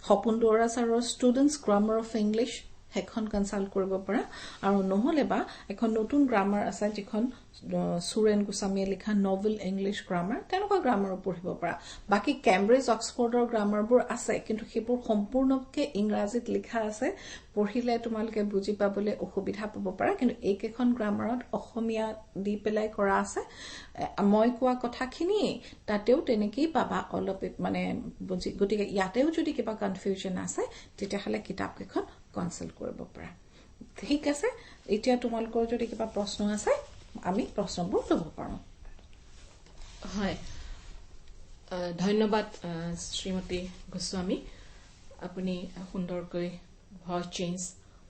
হপন দৰা ছাৰৰ ষ্টুডেন্টস গ্ৰামাৰ অফ ইংলিশ হেখন কনসাল্ট কৰিব পাৰা আৰু নহলে বা এখন নতুন গ্ৰামাৰ আছে যিখন সুৰেন গোস্বামীয়ে লিখা নভেল ইংলিছ গ্ৰামাৰ তেনেকুৱা গ্ৰামাৰো পঢ়িব পাৰা বাকি কেম্ব্ৰিজ অক্সফৰ্ডৰ গ্ৰামাৰবোৰ আছে কিন্তু সেইবোৰ সম্পূৰ্ণকৈ ইংৰাজীত লিখা আছে পঢ়িলে তোমালোকে বুজি পাবলৈ অসুবিধা পাব পাৰা কিন্তু এইকেইখন গ্ৰামাৰত অসমীয়া দি পেলাই কৰা আছে মই কোৱা কথাখিনি তাতেও তেনেকেই পাবা অলপ মানে গতিকে ইয়াতেও যদি কিবা কনফিউজন আছে তেতিয়াহ'লে কিতাপকেইখন কনসাল্ট কৰিব পাৰা ঠিক আছে এতিয়া তোমালোকৰ যদি কিবা প্ৰশ্ন আছে আমি প্ৰশ্নবোৰ ল'ব পাৰোঁ হয় ধন্যবাদ শ্ৰীমতী গোস্বামী আপুনি সুন্দৰকৈ ভইচ চেঞ্জ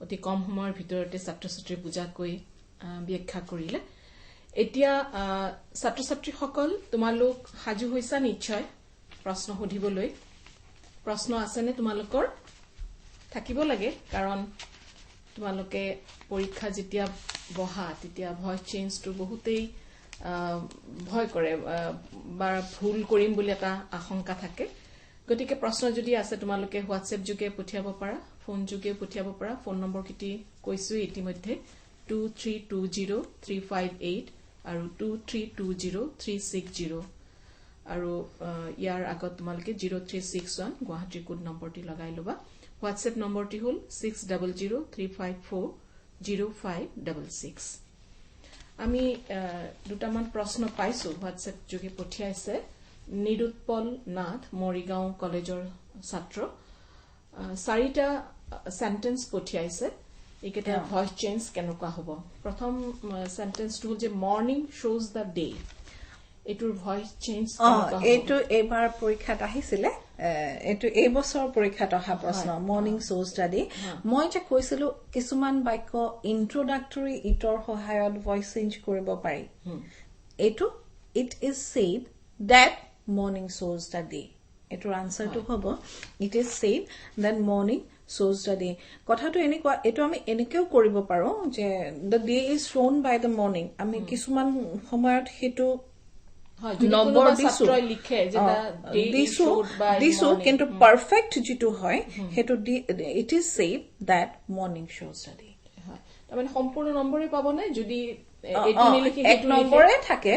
অতি কম সময়ৰ ভিতৰতে ছাত্ৰ-ছাত্ৰীৰ বুজাকৈ ব্যাখ্যা কৰিলে এতিয়া ছাত্ৰ-ছাত্ৰীসকল তোমালোক সাজু হৈছা নিশ্চয় প্ৰশ্ন সুধিবলৈ প্ৰশ্ন আছেনে তোমালোকৰ থাকিব লাগে কাৰণ তোমালোকে পৰীক্ষা যেতিয়া বহা তেতিয়া ভইচ চেঞ্জটো বহুতেই ভয় কৰে বা ভুল কৰিম বুলি এটা আশংকা থাকে গতিকে প্ৰশ্ন যদি আছে তোমালোকে হোৱাটছএপ যোগে পঠিয়াব পাৰা ফোন যোগে পঠিয়াব পাৰা ফোন নম্বৰ কিটি কৈছো ইতিমধ্যে 232035 আৰু 232036 আৰু ইয়াৰ আগত তোমালোকে 0361 গুৱাহাটীৰ কোড নম্বৰটি লগাই লবা হোৱাটছএপ নম্বৰটি হ'ল 6003540566 আমি দুটামান প্ৰশ্ন পাইছো হোৱাটছএপ যোগে পঠিয়াইছে নিৰুৎপল নাথ মৰিগাঁও কলেজৰ ছাত্ৰ চাৰিটা সেন্টেন্স পঠিয়াইছে এইকেইটা ভইচ চেঞ্জ কেনেকুৱা হ'ব প্ৰথম সেন্টেন্সটো হ'ল যে মৰ্নিং শোজ দ্য ডে এটোৰ ভইচ চেঞ্জ কেনেকুৱা হ'ব এটো এবাৰ পৰীক্ষাত আহিছিলে এটো এই বছৰ পৰীক্ষাত অহা প্ৰশ্ন মৰ্নিং শোজ দ্য ডে মই যে কৈছিলো কিছুমান বাক্য ইন্ট্ৰোডাক্টৰী ইটৰ সহায়ত ভইচ চেঞ্জ কৰিব পাৰি এটো it is said that morning shows the day এটোৰ আনসাৰটো হ'ব it is said that morning shows the day কথাটো এনেকুৱা এটো আমি এনেকেও কৰিব পাৰো যে the day is shown by the morning আমি কিছুমান সময়ত হেতু নম্বৰ লিখে যে দিছো কিন্তু পারফেক্ট যেটো হয় হেতু it is said that morning shows the day মানে সম্পূৰ্ণ নম্বৰে পাব নাই যদি এক নম্বৰে থাকে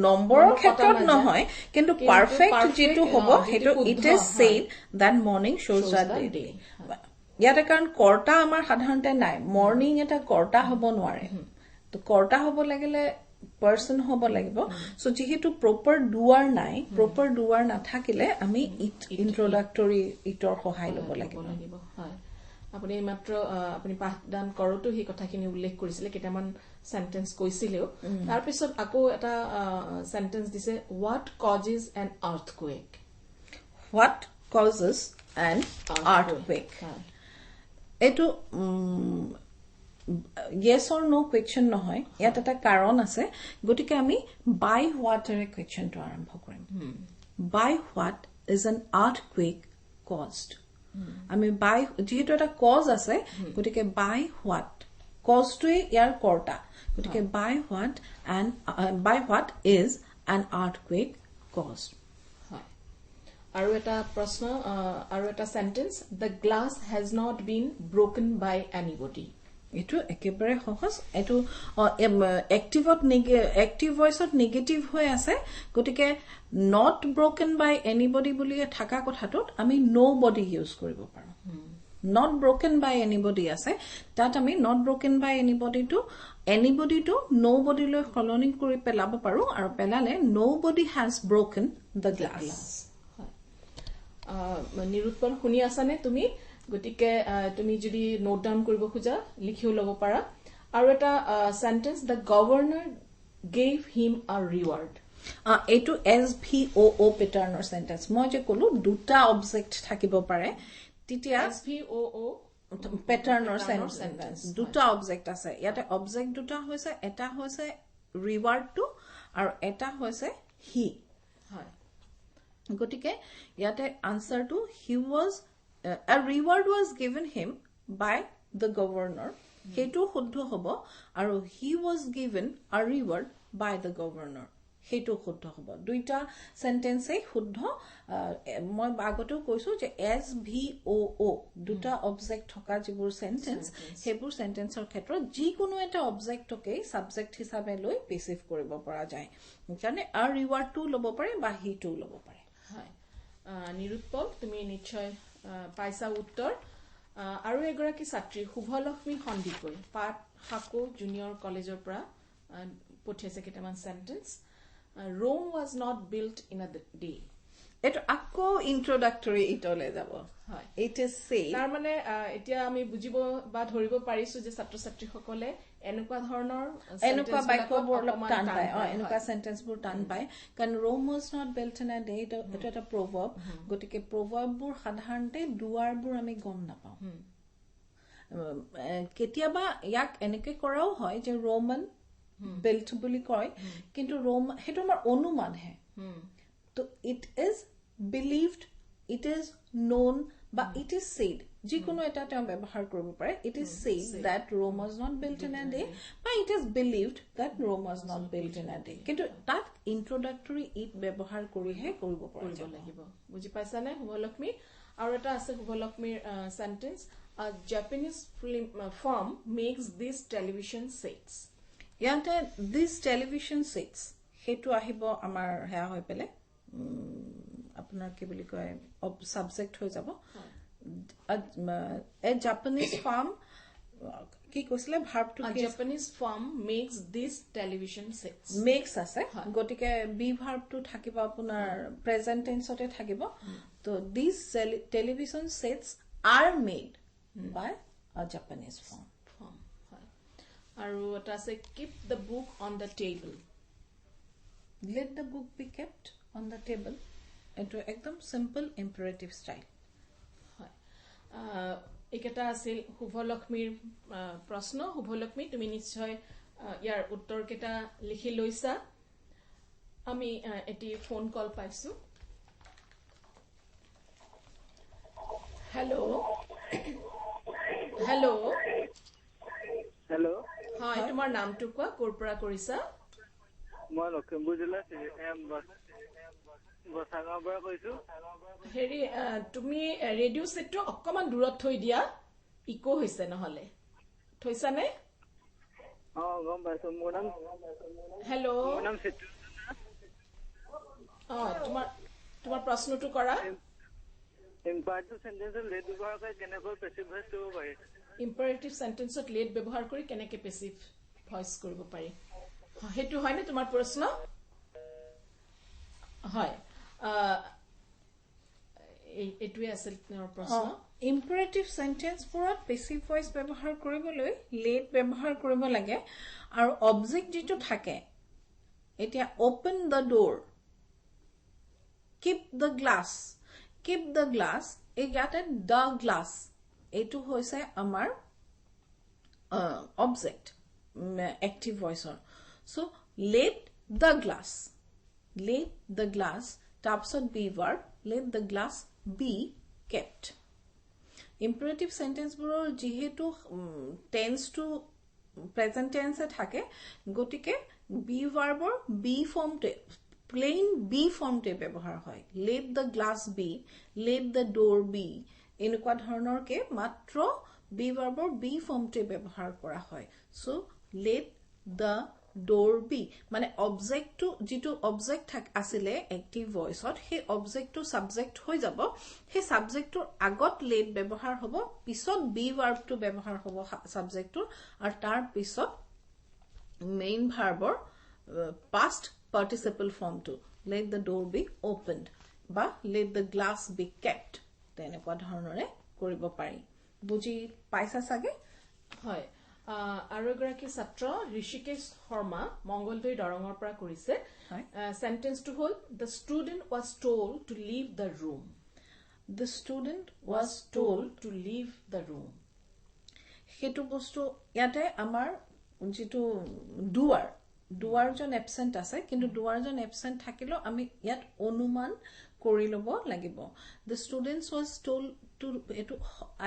নম্বৰৰ ক্ষেত্ৰত নহয় কিন্তু পারফেক্ট যেটো হ'ব হেতু it is said that morning shows the day ইয়াতে কাৰণ কৰ্তা আমাৰ সাধাৰণতে নাই মৰ্নিং এটা কৰ্তা হ'ব নোৱাৰে তো কৰ্তা হ'ব লাগিলে person হ'ব লাগিব সো যেহেতু প্ৰপাৰ ডুৱাৰ নাই প্ৰপাৰ ডুৱাৰ নাথাকিলে আমি ইন্ট্ৰোডাক্টৰী ইটৰ সহায় ল'ব লাগিব হয় আপুনি মাত্ৰ আপুনি পাঠদান কৰোতো হি কথাখিনি উল্লেখ কৰিছিলে কেটামান সেন্টেন্স কৈছিলেও তাৰ পিছত আকৌ এটা সেন্টেন্স দিছে what causes an earthquake এটো yes or no question নহয় ইয়াত এটা কাৰণ আছে গতিকে আমি by what এৰে questionটো আৰম্ভ কৰিম by what is an earthquake caused আমি by যেহেতু এটা cause আছে গতিকে by what cause টো ইয়াৰ কৰ্তা গতিকে by what is an earthquake caused আৰু এটা প্ৰশ্ন আৰু এটা sentence the glass has not been broken by anybody এটো একেবাৰে সহজ এটো এক্টিভ ভয়েসত নেগেটিভ হৈ আছে গতিকে not broken by anybody বুলি থাকা কথাটোত আমি nobody ইউজ কৰিব পাৰো not broken by anybody আছে তাত আমি not broken by anybody to nobody লৈ সলনি কৰি পেলাব পাৰো আৰু পেলালে nobody has broken the glass নিৰুৎপল শুনি আছানে তুমি গতিকে তুমি যদি নোট ডাউন কৰিব খোজা লিখিও লব পাৰা আৰু এটা sentence the governor gave him a reward এটো SVOO প্যাটাৰ্নৰ সেন্টেন্স মই যে কলো দুটা অবজেক্ট থাকিব পাৰে তেতিয়া SVOO প্যাটাৰ্নৰ সেন্টেন্স দুটা অবজেক্ট আছে ইয়াতে অবজেক্ট দুটা হৈছে এটা হৈছে ৰিৱাৰ্ডটো আৰু এটা হৈছে হি হয় গতিকে ইয়াতে আনসাৰটো he was a reward was given him by the governor hetu shuddho hobo aru he was given a reward by the governor হেতু শুদ্ধ হ'ব দুইটা সেন্টেন্সে শুদ্ধ মই আগতেও কৈছো যে এস ভি ও ও দুটা অবজেক্ট থকা যিবোৰ সেন্টেন্স হেবোৰ সেন্টেন্সৰ ক্ষেত্ৰত যিকোনো এটা অবজেক্টকে সাবজেক্ট হিচাপে লৈ পেসিভ কৰিব পৰা যায় মানে আৰ ৰিৱাৰ্ড টু ল'ব পাৰে বা হি টু ল'ব পাৰে হয় নিৰুৎপল তুমি নিশ্চয় পাইছা উত্তৰ আৰু এগৰাকী ছাত্ৰী শুভলক্ষ্মী সন্দিকৈ পাট হাকো জুনিয়ৰ কলেজৰ পৰা পঠিয়াইছে কেইটামান sentence Rome was not built in a day. এটো আকো ইন্ট্ৰোডাক্টৰি ইটলে যাব হয় ইট ইজ সেড তাৰ মানে এতিয়া আমি বুজিব বা ধৰিব পাৰিছো যে ছাত্ৰ ছাত্ৰী সকলে এনেকুৱা ধৰণৰ এনেকুৱা বাক্যবোৰ অলপ টান পায় এনেকুৱা সেন্টেন্সবোৰ টান পায় কাৰণ Rome was not built in a day এটা এটা প্ৰভাৱ গতিকে প্ৰভাৱবোৰ সাধাৰণতে দুৱাৰবোৰ আমি গম নাপাওঁ কেতিয়াবা ইয়াক এনেকৈ কৰাও হয় যে ৰোমান built বুলি কয় কিন্তু ৰোম হেতু আমাৰ অনুমান হে তো it is believed it is known বা ইট ইজ সেড যিকোনো এটা তেওঁ ব্যৱহাৰ কৰিব পাৰে it is said that Rome was not built in a day বা it is believed that Rome was not built in a day কিন্তু তাত ইন্ট্ৰোডাক্টৰি ইট ব্যৱহাৰ কৰিহে কৰিব লাগিব বুজি পাইছানে শুভলক্ষ্মী আৰু এটা আছে শুভলক্ষ্মীৰ sentence a Japanese firm makes these television sets ইয়াতে দিস টেলিভিশন সেটস হেতু আহিব আমাৰ হেয়া হৈ পেলে আপোনাৰ কি বুলি কয় সাবজেক্ট হৈ যাব এ জাপানিজ ফার্ম কি কৈছিলে verb to Japanese firm makes this television sets makes আছে গটিকে বি ভার্ব টু থাকিব আপোনাৰ প্ৰেজেন্ট টেন্সতে থাকিব তো this television sets are made by a Japanese farm আৰু এটা আছে keep the book on the table let the book be kept on the table এটো একদম সিম্পল ইম্পারেটিভ স্টাইল হয় এটা আছিল শুভলক্ষ্মীৰ প্ৰশ্ন শুভলক্ষ্মী তুমি নিশ্চয় ইয়াৰ উত্তৰ কেটা লিখি লৈছা আমি এটি ফোন কল পাইছো হেল্ল' হেল্ল' হেল্ল' হয় তোমাৰ নামটো কোৱা ক'ৰ পৰা কৰিছা মই লখিমপুৰ জিলা বসাগাঁৱৰ পৰা কৈছো হেৰি তুমি ৰেডিঅ' সেটটো অকমান দূৰত থৈ দিয়া ইকো হৈছে নহলে থৈছানে গম পাইছো মোৰ নাম হেল্ল' মোৰ নাম সিদ্ধু তোমাৰ প্ৰশ্নটো কৰা ইম্পাৰেটিভ সেন্টেন্সত লেট ব্যৱহাৰ কৰি কেনেকৈ পেসিভ ভয়েস কৰিব পাৰি ইম্পাৰেটিভ সেন্টেন্সত লেট ব্যৱহাৰ কৰি কেনেকৈ পেসিভ ভয়েস কৰিব পাৰি হেতু হয়নে তোমাৰ প্ৰশ্ন হয় এটুৱে আছিল তোমাৰ প্ৰশ্ন ইম্পাৰেটিভ সেন্টেন্স পুৰত পেসিভ ভয়েস ব্যৱহাৰ কৰিবলৈ লেট ব্যৱহাৰ কৰিব লাগে আৰু অবজেক্ট যেটো থাকে এতিয়া open the ডোৰ keep the glass এই ইয়াতে the glass এটো হৈছে আমাৰ অবজেক্ট এক্টিভ ভয়েসৰ সো let the glass তাৰপিছত be verb let the glass be kept imperative sentence বোৰৰ যেহেতু tense to present tense থাকে গটিকে be verbৰ be form plain be form তে ব্যৱহাৰ হয় let the glass be let the door be এনেকুৱা ধৰণৰ কে মাত্ৰ be verbৰ be form তে ব্যৱহাৰ কৰা হয় so let the door be মানে অবজেক্ট টু যেটো অবজেক্ট আছিলে এক্টিভ ভয়েসত হে অবজেক্ট টু সাবজেক্ট হৈ যাব হে সাবজেক্টৰ আগত let ব্যৱহাৰ হ'ব পিছত be verb টু ব্যৱহাৰ হ'ব সাবজেক্টৰ আৰু তাৰ পিছত main ভাৰ্বৰ past participle form to let the door be opened বা let the glass be kept তেনেকুৱা ধৰণৰে কৰিব পাৰি বুজি পাইছা সাগে হয় আৰু এগৰাকী ছাত্ৰ ঋষিকেশ শৰ্মা মংগলদৈ দৰঙৰ পৰা কৰিছে সেন্টেন্সটো হ'ল the student was told to leave the room the student was told to leave the room হেতু বস্তু ইয়াতে আমাৰ যেটো ডুৱাৰজন এবসেন্ট আছে কিন্তু ডুৱাৰজন এবসেন্ট থাকিলো আমি ইয়াত অনুমান কৰি লব লাগিব the students was told to এটো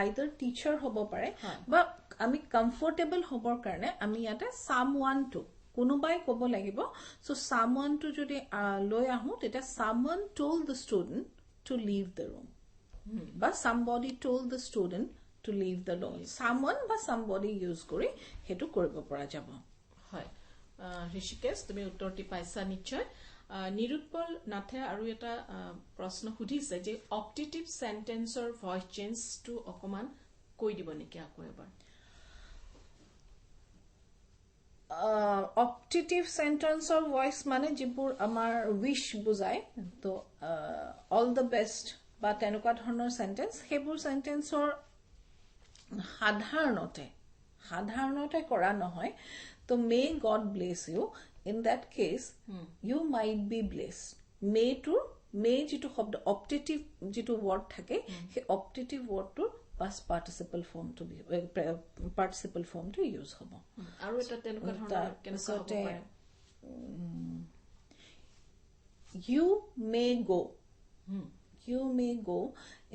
either teacher হ'ব পাৰে বা আমি কমফৰ্টেবল হ'বৰ কাৰণে আমি ইয়াতে someone to কোনোবাই ক'ব লাগিব so someone to যদি লৈ আহো তেতিয়া someone told the student to leave the room বা somebody told the student to leave the room someone বা somebody use কৰি হেতু কৰিব পৰা যাব হয় ঋষিকেশ তুমি উত্তৰটি পাইছা নিশ্চয় নিৰুৎপল নাথে আৰু এটা প্ৰশ্ন সুধিছে যে অপটেটিভ সেন্টেন্সৰ ভয়েস চেঞ্জ টু অকমান কৈ দিব নেকি আকৌ এবাৰ অপটেটিভ সেন্টেন্সৰ ভয়েস মানে যিবোৰ আমাৰ উইশ বুজায় তো অল দ্য বেষ্ট বা তেনেকুৱা ধৰণৰ সেন্টেন্স সেইবোৰ সেন্টেন্সৰ সাধাৰণতে কৰা নহয় তো may God bless you in that case you might be blessed may যিটো শব্দ অপটেটিভ যিটো ওয়ার্ড থাকে সেই অপটেটিভ ওয়াৰ্ডটোৰ past participle form to be participle form to use hobo aru eta tenuka dhoronar kenaka hobo pare you may go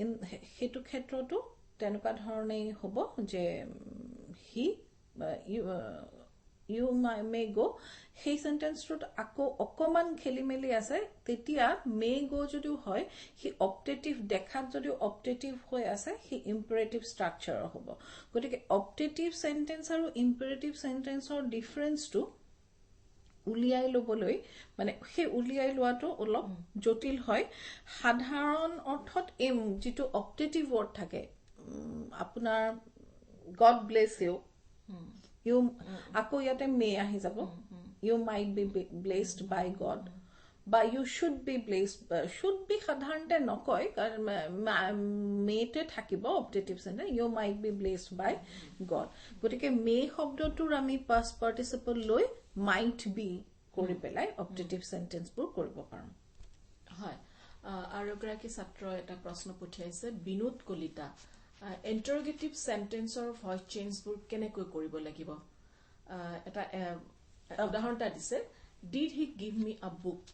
in hetu khetra to tenuka dhorone hobo je he you may go সেই সেন্টেন্সটোত আকো অকমান খেলিমেলি আছে তেতিয়া মে গো যদি হয় হি optative দেখাত যদি অপটেটিভ হৈ আছে হি ইম্পেৰেটিভ স্ট্ৰাকচাৰ হ'ব গতিকে অপটেটিভ সেন্টেন্স আৰু ইম্পেৰেটিভ সেন্টেন্সৰ ডিফাৰেন্সটো উলিয়াই লবলৈ মানে সেই উলিয়াই লোৱাটো অলপ জটিল হয় সাধাৰণ অৰ্থত এম যেটো অপটেটিভ ওয়াৰ্ড থাকে আপোনাৰ God bless you you ako yate may ahi jabo you might be blessed by god but you should be blessed should be সাধাৰণতে নকয় কাৰণ may te থাকিব optative sentence you might be blessed by god গতিকে may শব্দটোৰ আমি past participle লৈ might be কৰি পেলাই অপটেটিভ সেন্টেন্স বোৰ কৰিব পাৰো হয় আৰু গ্ৰাহী ছাত্ৰ এটা প্ৰশ্ন পঠিয়াইছে বিনোদ কলিতা ইন্টাৰোগেটিভ সেন্টেন্সৰ ভয়েস চেঞ্জ বোৰ কেনেকৈ কৰিব লাগিব এটা উদাহৰণটা দিছে did he give me a book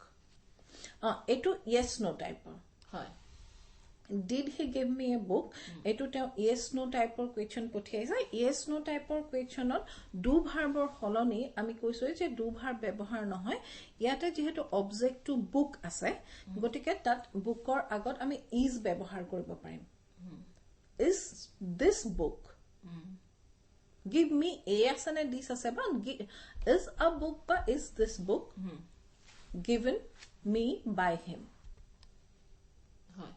এটো yes no টাইপৰ হয় did he give me a book এটো তে yes no টাইপৰ কোৱেশ্চন পঠিয়াইছে yes no টাইপৰ কোৱেশ্চনত ডু ভাৰ্বৰ হলনি আমি কৈছো যে ডু ভাৰ্ব ব্যৱহাৰ নহয় ইয়াতে যেহেতু অবজেক্ট টু বুক আছে গতিকে তাত বুকৰ আগত আমি is ব্যৱহাৰ কৰিব পাৰিম is this book give me a asane this ase ba is a book ba is this book given me by him হয়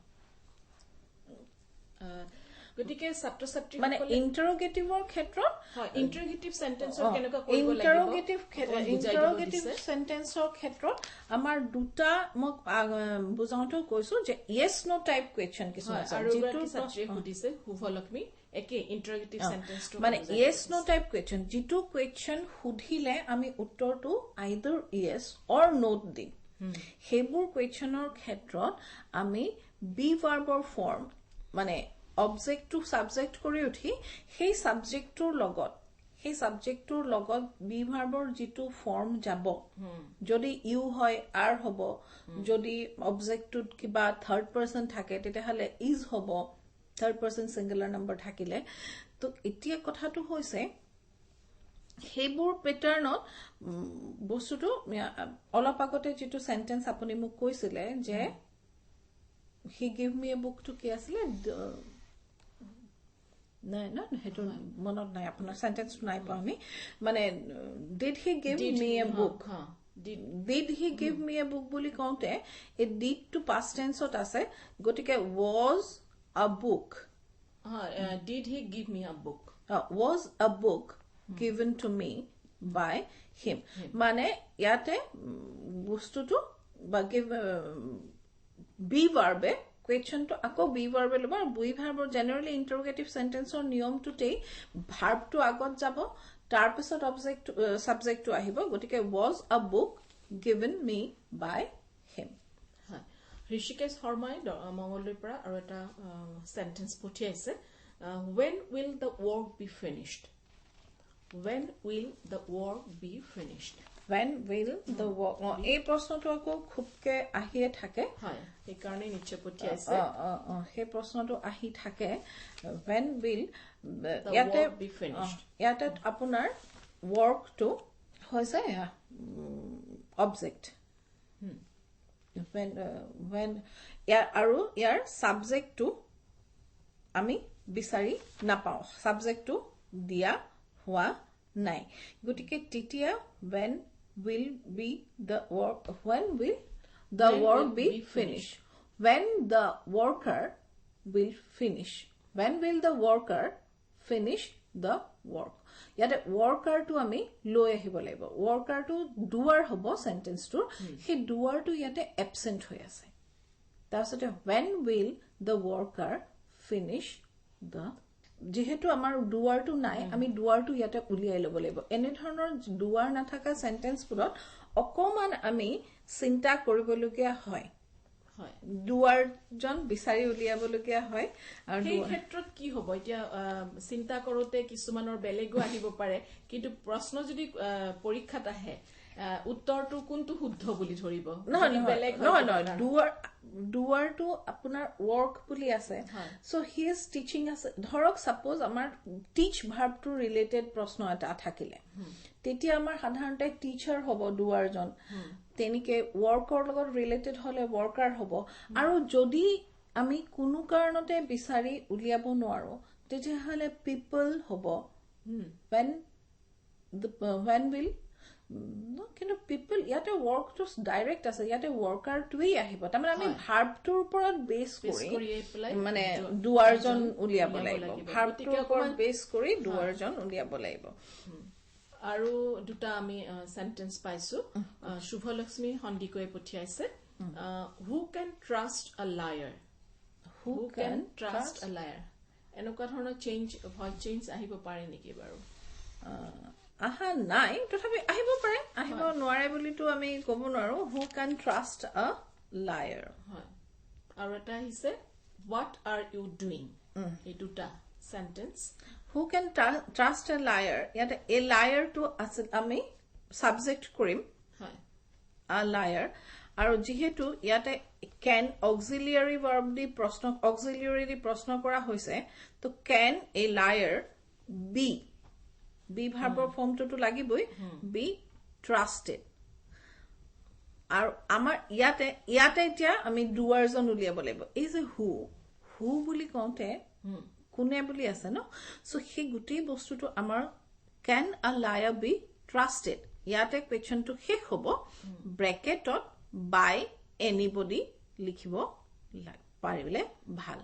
গতিকে ছাত্ৰ ছাত্ৰী মানে ইন্টাৰোগেটিভৰ ক্ষেত্ৰত হয় ইন্টাৰোগেটিভ সেন্টেন্সৰ কেনেকা কৰিব লাগিব ইন্টাৰোগেটিভ সেন্টেন্সৰ ক্ষেত্ৰত আমাৰ দুটা মোক বুজাওঁতে কৈছো যে yes no টাইপ কোৱেশ্চন কিছু আছে যেটো ছাত্ৰী সুধিছে শুভলক্ষ্মী একে ইন্টাৰোগেটিভ সেন্টেন্সটো মানে yes no টাইপ কোৱেশ্চন যেটো কোৱেশ্চন সুধিলে আমি উত্তৰটো either yes or no দিম হেবোৰ কোৱেশ্চনৰ ক্ষেত্ৰত আমি বি ভাৰ্বৰ ফৰ্ম মানে অবজেক্ট টু সাবজেক্ট কৰি উঠি সেই সাবজেক্টৰ লগত বি ভাৰ্বৰ যেটো ফৰ্ম যাব যদি ইউ হয় আৰ হ'ব যদি অবজেক্টত কিবা থাৰ্ড পাৰসন থাকে তেতিয়া হলে ইজ হ'ব থাৰ্ড পাৰসন সিঙ্গুলাৰ নাম্বাৰ থাকিলে তো এতিয়া কথাটো হৈছে হেবোৰ প্যাটাৰ্ণত বস্তুটো অলপ আগতে যেটো সেন্টেন্স আপুনি মোক কৈছিলে যে he gave me a book to কি আছিল না হেতু মনত নাই আপোনাৰ সেন্টেন্স নাই পামি মানে did he give me a book did he give me a book বুলি কওঁতে এ did to past tense ত আছে গতিকে was a book did he give me a book was a book given to me by him মানে ইয়াতে বস্তুটো বা give be ভাৰ্বে question to ako be verb leba be verb generally interrogative sentence or নিয়ম টুটেই verb to agot jabo tar pisot object subject to ahibo gotike was a book given me by him ha Rishikesh Hormai Mongoloi para aru eta sentence puthiaise when will the work be finished when will the work be finished when will the work এই প্ৰশ্নটো আকৌ খুবকে আহিয়ে থাকে হয় এই কাৰণে নিশ্চয় পঠিয়াইছে সেই প্ৰশ্নটো আহি থাকে when will the work be finished ইয়াতে আপোনাৰ work to হৈছে অবজেক্ট when আৰু ইয়াৰ সাবজেক্টটো আমি বিচাৰি নাপাও সাবজেক্টটো দিয়া হোৱা নাই গতিকে তেতিয়া when will be the work when will the work be finished when the worker will finish when will the worker finish the work yate worker to ami loi ahibo laibo worker to doer hobo sentence to he doer to yate absent hoy ase tasote when will the worker finish the যেহেতু আমাৰ ডুৱাৰ two নাই আমি ডুৱাৰ two ইয়াতে উলিয়াই লব লাগিব এনে ধৰণৰ ডুৱাৰ না থাকা সেন্টেন্স পুৰত অকমান আমি চিন্তা কৰিবলগীয়া হয় হয় ডুৱাৰ জন বিচাৰি উলিয়াবলগীয়া হয় আৰু এই ক্ষেত্ৰত কি হ'ব এতিয়া চিন্তা কৰোতে কিছুমানৰ বেলেগো আহিব পাৰে কিন্তু প্ৰশ্ন যদি পৰীক্ষাত আহে উত্তৰটো কোনটো শুদ্ধ বুলি ধৰিব বেলেগ নহয় ডুৱাৰ টু আপোনাৰ ৱৰ্ক বুলি আছে সো হি ইজ টিচিং আছে ধৰক সাপোজ আমাৰ টিচ ভাৰ্ব টু ৰিলেটেড প্ৰশ্ন এটা থাকিলে তেতিয়া আমাৰ সাধাৰণতে টিচাৰ হ'ব ডুৱাৰ জন তেনিকে ৱৰ্কৰ লগত ৰিলেটেড হলে ৱৰ্কাৰ হ'ব আৰু যদি আমি কোনো কাৰণতে বিচাৰি উলিয়াব নোৱাৰো তেতিয়া হলে পিপল হ'ব when will no কিন্তু পিপল ইয়াতে ৱৰ্ক টু ডাইৰেক্ট আছে ইয়াতে ৱৰ্কাৰ টুই আহিব তাৰমানে আমি ভাৰ্বটোৰ ওপৰত বেছ কৰি মানে ডুৱাৰজন উলিয়াব লাগিব ভাৰ্বটোৰ ওপৰত বেছ কৰি ডুৱাৰজন উলিয়াব লাগিব আৰু দুটা আমি সেন্টেন্স পাইছো শুভলক্ষ্মী হন্দিকৈ পঠিয়াইছে who can trust a liar who can trust a liar এনেকুৱা ধৰণৰ ভয়েস চেঞ্জ আহিব পাৰে নেকি বাৰু aha নাই তথাপি আহিব পাৰে আহিব নোৱাৰে বুলিটো আমি ক'ব নোৱাৰো who can trust a liar হয় আৰু এটা হিছে what are you doing এই দুটা sentence who can trust a liar ইয়াতে a liar to আছিল আমি সাবজেক্ট কৰিম হয় a liar আৰু যেহেতু ইয়াতে can auxiliary verb দি প্ৰশ্ন কৰা হৈছে তো can a liar be ভাৰ্বৰ ফৰ্মটো লাগিবই be trusted আৰু আমাৰ ইয়াতে এতিয়া আমি ডুৱাৰজন উলিয়াব লাগিব এই যে হু বুলি কওঁতে কোনে বুলি আছে ন সো সেই গুটেই বস্তুটো আমাৰ can a liar be trusted ইয়াতে কোৱেশ্চনটো শেষ হ'ব ব্ৰেকেটত by anybody লিখিব পাৰিলে ভাল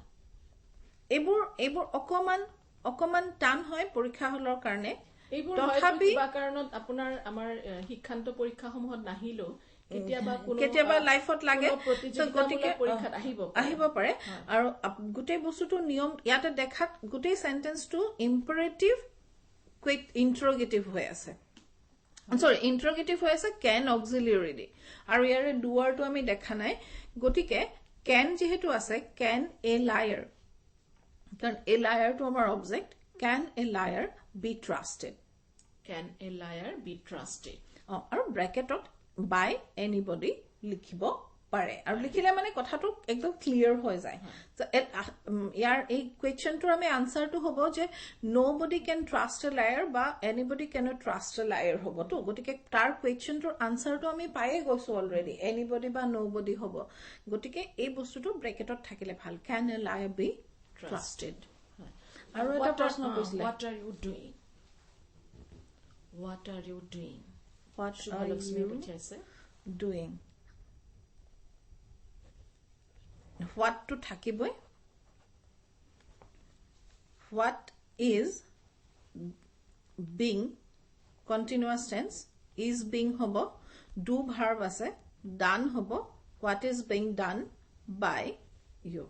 এইবোৰ অকমান টান হয় পৰীক্ষা হলৰ কাৰণে এইবোৰ তথাপি বা কাৰণত আপোনাৰ আমাৰ শিক্ষান্ত পৰীক্ষা সমূহত নাহিলো কেতিয়াবা লাইফত লাগে গতিকে পৰীক্ষাত আহিব পাৰে আৰু গুটেই বস্তুটো নিয়ম ইয়াতে দেখাত গুটেই সেন্টেন্সটো ইম্পাৰেটিভ কুইক ইন্টাৰোগেটিভ হৈ আছে ইন্টাৰোগেটিভ হৈ আছে can auxiliary দি আৰু ইয়াৰে ডুৱাৰটো আমি দেখা নাই গতিকে can যেহেতু আছে can a liar কাৰণ a liar to আমাৰ object can a liar be trusted can a liar be trusted আৰু ব্ৰেকেটত by anybody লিখিব পাৰে আৰু লিখিলে মানে কথাটো একদম ক্লিয়াৰ হৈ যায় ইয়াৰ এই কোৱেশ্চনটোৰ আমি আনসাৰটো হ'ব যে nobody can trust a liar বা anybody cannot trust a liar হ'ব তো গতিকে তাৰ কোৱেশ্চনটোৰ আনসাৰটো আমি পায়ে গৈছো অলৰেডি anybody বা nobody হ'ব গতিকে এই বস্তুটো ব্ৰেকেটত থাকিলে ভাল can a liar be trusted আৰু এটা প্ৰশ্ন কৈছিলে what are you doing what are you doing what are you doing what to থাকিবই what is being continuous tense is being hobo do verb আছে done hobo what is being done by you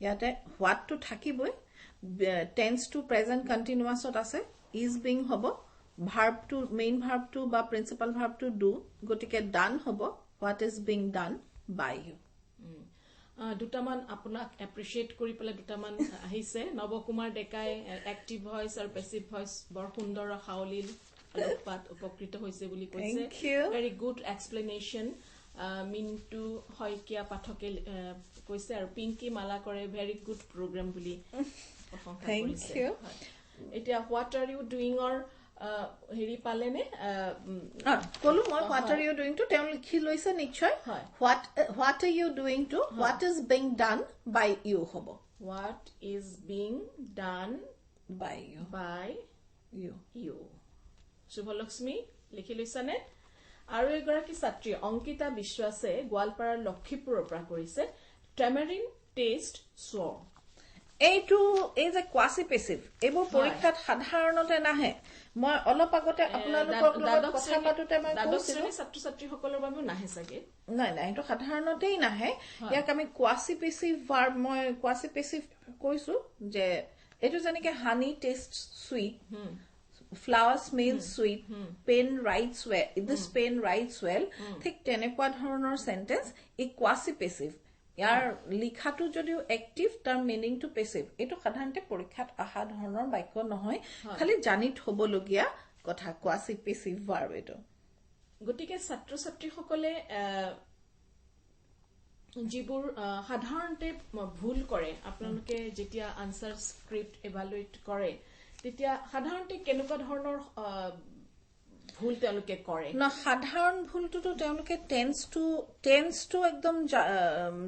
yate what to থাকিবই tense to present continuous ot আছে is being hobo verb to main verb to ba principal verb to do gotike done hobo what is being done by you দুটামান আপোনাক এপ্ৰিশিয়েট কৰি পেলাই দুটামান আহিছে নবকুমাৰ ডেকাই active voice আৰু পেসিভ ভয়েস বৰ সুন্দৰ খাওলিল আলোকপাত উপকৃত হৈছে বুলি কৈছে very good explanation Mintu Saikia পাঠকে কৈছে আৰু পিংকি মালা কৰে ভেৰি গুড প্ৰগ্ৰাম বুলি প্ৰশংসা কৰিছে এতিয়া হোৱাট আৰ ইউ ডুইং অৰ হেৰি পালেনে কলো মই what are you doing to তেওঁ লিখি লৈছে নিশ্চয় what are you doing to what is being done by you হ'ব what is being done by you Subhalakshmi লিখি লৈছানে আৰু এগৰাকী ছাত্ৰী অংকিতা বিশ্বাসে গোৱালপাৰাৰ লক্ষীপুৰৰ পৰা কৰিছে টেমাৰিন টেষ্ট স্বৰ এইটো এই যে কোৱাসি পেছিভ এইবোৰ পৰীক্ষাত সাধাৰণতে নাহে মই অলপ আগতে আপোনালোকৰ লগত কথা পাতোতে মই কৈছিলো ছাত্ৰ ছাত্ৰীসকলৰ বাবে নাহে চাগে নাই নাই এইটো সাধাৰণতেই নাহে ইয়াক আমি কোৱাসি পেছিভ ভাৰ্ব মই কোৱাসি পেছিভ কৈছো যে এইটো যেনেকে honey taste sweet flower smells sweet pen writes well this pen writes well ঠিক তেনেকুৱা ধৰণৰ সেন্টেন্স ই কোৱাসি পেছিভ ইয়াৰ লিখাটো যদিও এক্টিভ তাৰ মিনিংটো পেছিভ এটো সাধাৰণতে পৰীক্ষাত আহা ধৰণৰ বাক্য নহয় খালি জানি থবলগীয়া কথা কোৱাসি পেছিভ ভাৰ্ব এটো গতিকে ছাত্ৰ ছাত্ৰীসকলে যিবোৰ সাধাৰণতে ভুল কৰে আপোনালোকে যেতিয়া আনসাৰ স্ক্ৰিপ্ট ইভালুৱেট কৰে তেতিয়া সাধাৰণতে কেনেকুৱা ধৰণৰ ভুল তেওঁলোকে কৰে না সাধাৰণ ভুলটো তেওঁলোকে টেন্সটো একদম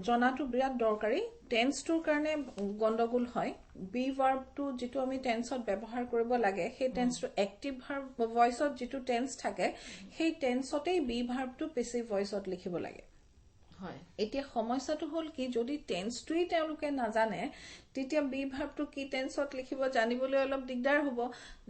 জনাটো বিৰাট দৰকাৰী টেন্সটোৰ কাৰণে গণ্ডগোল হয় বি ভাৰ্বটো যেটো আমি টেন্সত ব্যৱহাৰ কৰিব লাগে সেই টেন্সটো এক্টিভ ভাৰ্ব ভয়েসত যেটো টেন্স থাকে সেই টেন্সতেই বি ভাৰ্বটো পেছিভ ভয়েসত লিখিব লাগে হয় এতিয়া সমস্যাটো হল কি যদি টেন্সটোই তেওঁলোকে নাজানে তেতিয়া বি ভাৰ্বটো কি টেন্সত লিখিব জানিবলৈ অলপ দিগদাৰ হ'ব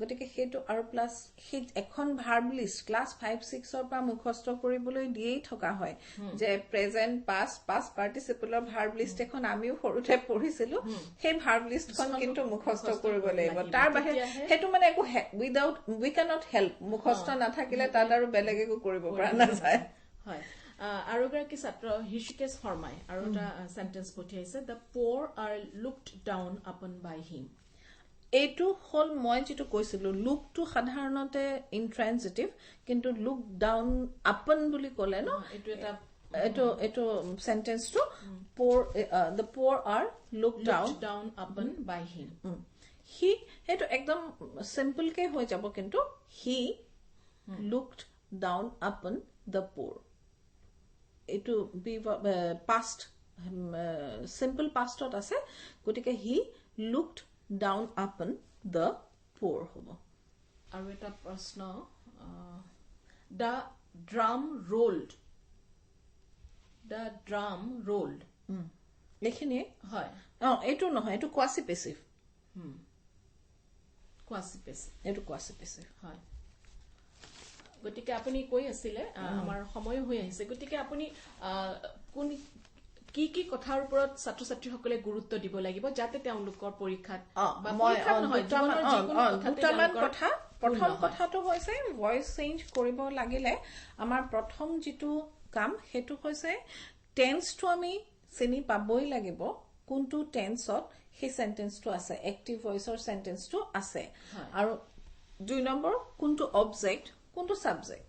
গতিকে হেতু আৰু প্লাস হে এখন ভাৰ্ব লিষ্ট ক্লাস 5 6 ৰ পৰা মুখস্থ কৰিবলৈ দিয়েই থকা হয় যে প্ৰেজেন্ট পাস্ট পাৰ্টিসিপলৰ ভাৰ্ব লিষ্ট এখন আমিও সৰুতে পঢ়িছিলো সেই ভাৰ্ব লিষ্টখন কিন্তু মুখস্থ কৰিব লাগিব তাৰ বাহিৰে হেতু মানে একো উইদাউট উই ক্যানট হেল্প মুখস্থ নাথাকিলে তাত আৰু বেলেগ একো কৰিব পৰা নাযায় হয় আৰু গৰাকী ছাত্ৰ হিশিকেশ শৰ্মাই আৰু এটা সেন্টেন্স পঠিয়াইছে the poor are looked down upon by him এটো হল মই যেটো কৈছিলো লুকটো সাধাৰণতে ইনট্ৰানজিটিভ কিন্তু লুক ডাউন আপন বুলি ক'লে ন এটো সেন্টেন্সটো poor the poor are looked down upon by him he এটো একদম সিম্পল কে হৈ যাব কিন্তু he looked down upon the poor এটো বি পাস্ট সিম্পল পাস্টত আছে গটিকে he looked down upon the poor হ'ব আৰু এটা প্ৰশ্ন দ্য ড্ৰাম ৰোল্ড লিখিনি হয় এটো নহয় এটো কোৱাসি পেছিভ এটো কোৱাসি পেছিভ হয় গটিকে আপুনি কৈ আছিলে আমাৰ সময় হৈ আহিছে গটিকে আপুনি কোন কি কি কথাৰ ওপৰত ছাত্ৰ ছাত্ৰীসকলে গুৰুত্ব দিব লাগিব যাতে তেওঁলোকৰ পৰীক্ষাত বা পৰীক্ষাত নহয় দুটামান কথা প্ৰথম কথাটো হৈছে ভয়েস চেঞ্জ কৰিব লাগিলে আমাৰ প্ৰথম যেটো কাম হেতু হৈছে টেন্সটো আমি চিনি পাবই লাগিব কোনটো টেন্সত হে সেন্টেন্সটো আছে এক্টিভ ভয়েসৰ সেন্টেন্সটো আছে আৰু দুই নম্বৰ কোনটো অবজেক্ট কোনটো সাবজেক্ট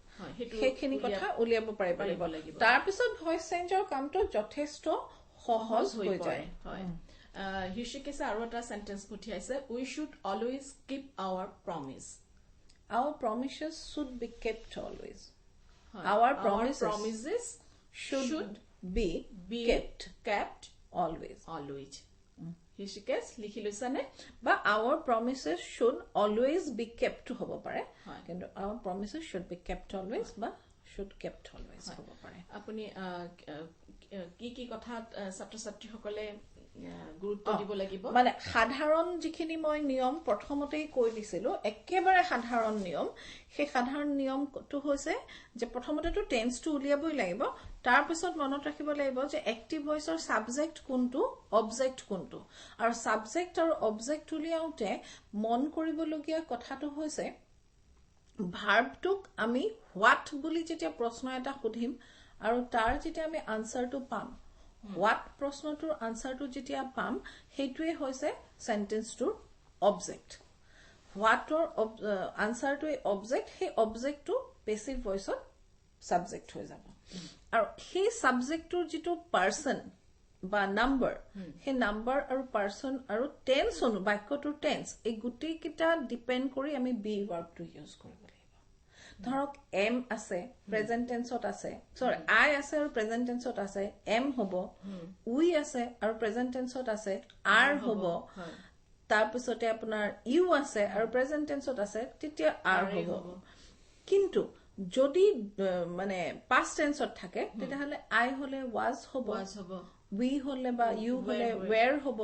হেখিনি কথা উলিয়াব পাৰিব লাগিব তাৰ পিছত ভয়েস চেঞ্জৰ কামটো যথেষ্ট সহজ হৈ যায় হয় হিশিকেশে আৰু এটা সেন্টেন্স পঠিয়াইছে we should always keep our promises should be kept always our promises should be kept always হিশিকেশ লিখি লৈছানে বা our promises should always be kept হ'ব পাৰে কিন্তু our promises should be kept always বা should kept always হ'ব পাৰে আপুনি কি কি কথা ছাত্ৰ ছাত্ৰীসকলে গুৰুত্ব দিব লাগিব মানে সাধাৰণ যিখিনি মই নিয়ম প্ৰথমতেই কৈ দিছিলো একেবাৰে সাধাৰণ নিয়ম সেই সাধাৰণ নিয়মটো হৈছে যে প্ৰথমতেটো টেন্সটো উলিয়াবই লাগিব তাৰ পিছত মনত ৰাখিব লাগিব যে এক্টিভ ভয়েসৰ সাবজেক্ট কোনটো অবজেক্ট কোনটো আৰু সাবজেক্ট আৰু অবজেক্ট উলিয়াওতে মন কৰিবলগীয়া কথাটো হৈছে ভাৰ্বটোক আমি হোৱাট বুলি যেতিয়া প্ৰশ্ন এটা সুধিম আৰু তাৰ যেতিয়া আমি আনসাৰটো পাম what প্ৰশ্নটোৰ আনসাৰটো যেতিয়া পাম হেতুৱে হৈছে সেন্টেন্সটোৰ অবজেক্ট হোৱাটৰ আনসাৰটো অবজেক্ট হে অবজেক্টটো পেছিভ ভয়েসত সাবজেক্ট হৈ যাব আৰু হে সাবজেক্টটোৰ যেটো পাৰসন বা নাম্বাৰ সেই নাম্বাৰ আৰু পাৰ্সন আৰু টেন্স বাক্যটোৰ টেন্স এই গোটেই কিটা ডিপেন্ড কৰি আমি বি ভাৰ্বটো ইউজ কৰিব লাগিব ধৰক এম আছে প্ৰেজেন্ট টেন্সত আছে সৰি আই আছে আৰু প্ৰেজেন্ট টেন্সত আছে এম হ'ব উই আছে আৰু প্ৰেজেন্ট টেন্সত আছে আৰ হ'ব তাৰ পিছতে আপোনাৰ ইউ আছে আৰু প্ৰেজেন্ট টেন্সত আছে তেতিয়া আৰ হ'ব কিন্তু যদি মানে পাস্ট টেন্সত থাকে তেতিয়া হলে আই হলে ওয়াজ হ'ব উই হলে বা ইউ হলে ওয়্যাৰ হ'ব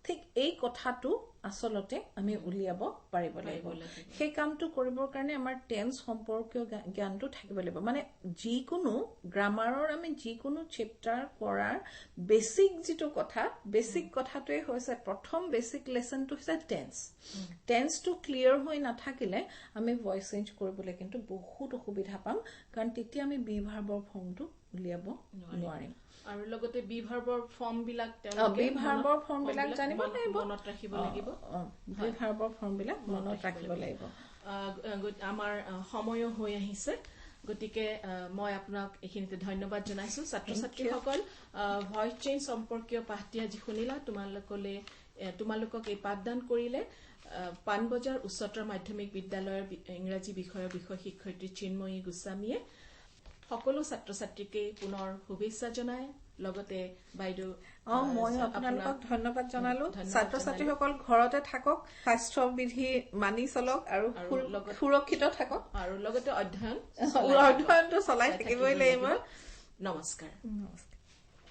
ঠিক এই কথাটো আসলতে আমি উলিয়াব পাৰিব লাগিব সেই কামটো কৰিবৰ কাৰণে আমাৰ টেন্স সম্পৰ্কীয় জ্ঞানটো থাকিব লাগিব মানে যিকোনো গ্ৰামাৰৰ আমি যিকোনো চেপ্টাৰ কৰাৰ বেসিক যেটো কথা বেসিক কথাটোই হৈছে প্ৰথম বেসিক লেসনটো হৈছে টেন্সটো ক্লিয়াৰ হৈ নাথাকিলে আমি ভয়েস চেঞ্জ কৰিবলৈ কিন্তু বহুত অসুবিধা পাম কাৰণ তেতিয়া আমি বি ভাৰ্বৰ ফৰ্মটো উলিয়াব নোৱাৰিম আৰু লগতে বি ভাৰ্বৰ ফৰ্ম বিলাক জানিব লাগিব মনত ৰাখিব লাগিব বি ভাৰ্বৰ ফৰ্ম বিলাক মনত ৰাখিব লাগিব আমাৰ সময়ো হৈ আহিছে গতিকে মই আপোনাক এখিনিতে ধন্যবাদ জনাইছো ছাত্ৰ ছাত্ৰীসকল ভয়েস চেঞ্জ সম্পৰ্কীয় পাঠটি আজি শুনিলা তোমালোকক এই পাঠদান কৰিলে পানবজাৰ উচ্চতৰ মাধ্যমিক বিদ্যালয়ৰ ইংৰাজী বিষয়ৰ বিষয় শিক্ষয়িত্ৰী চিন্ময়ী গোস্বামীয়ে সকলো ছাত্ৰ ছাত্ৰীকে পুনৰ শুভেচ্ছা জনায় লগতে বাইদেউ মই আপোনালোকক ধন্যবাদ জনালো ছাত্ৰ ছাত্ৰীসকল ঘৰতে থাকক স্বাস্থ্য বিধি মানি চলক আৰু সুৰক্ষিত থাকক আৰু লগতে অধ্যয়নটো চলাই থাকিবই লাগিব নমস্কাৰ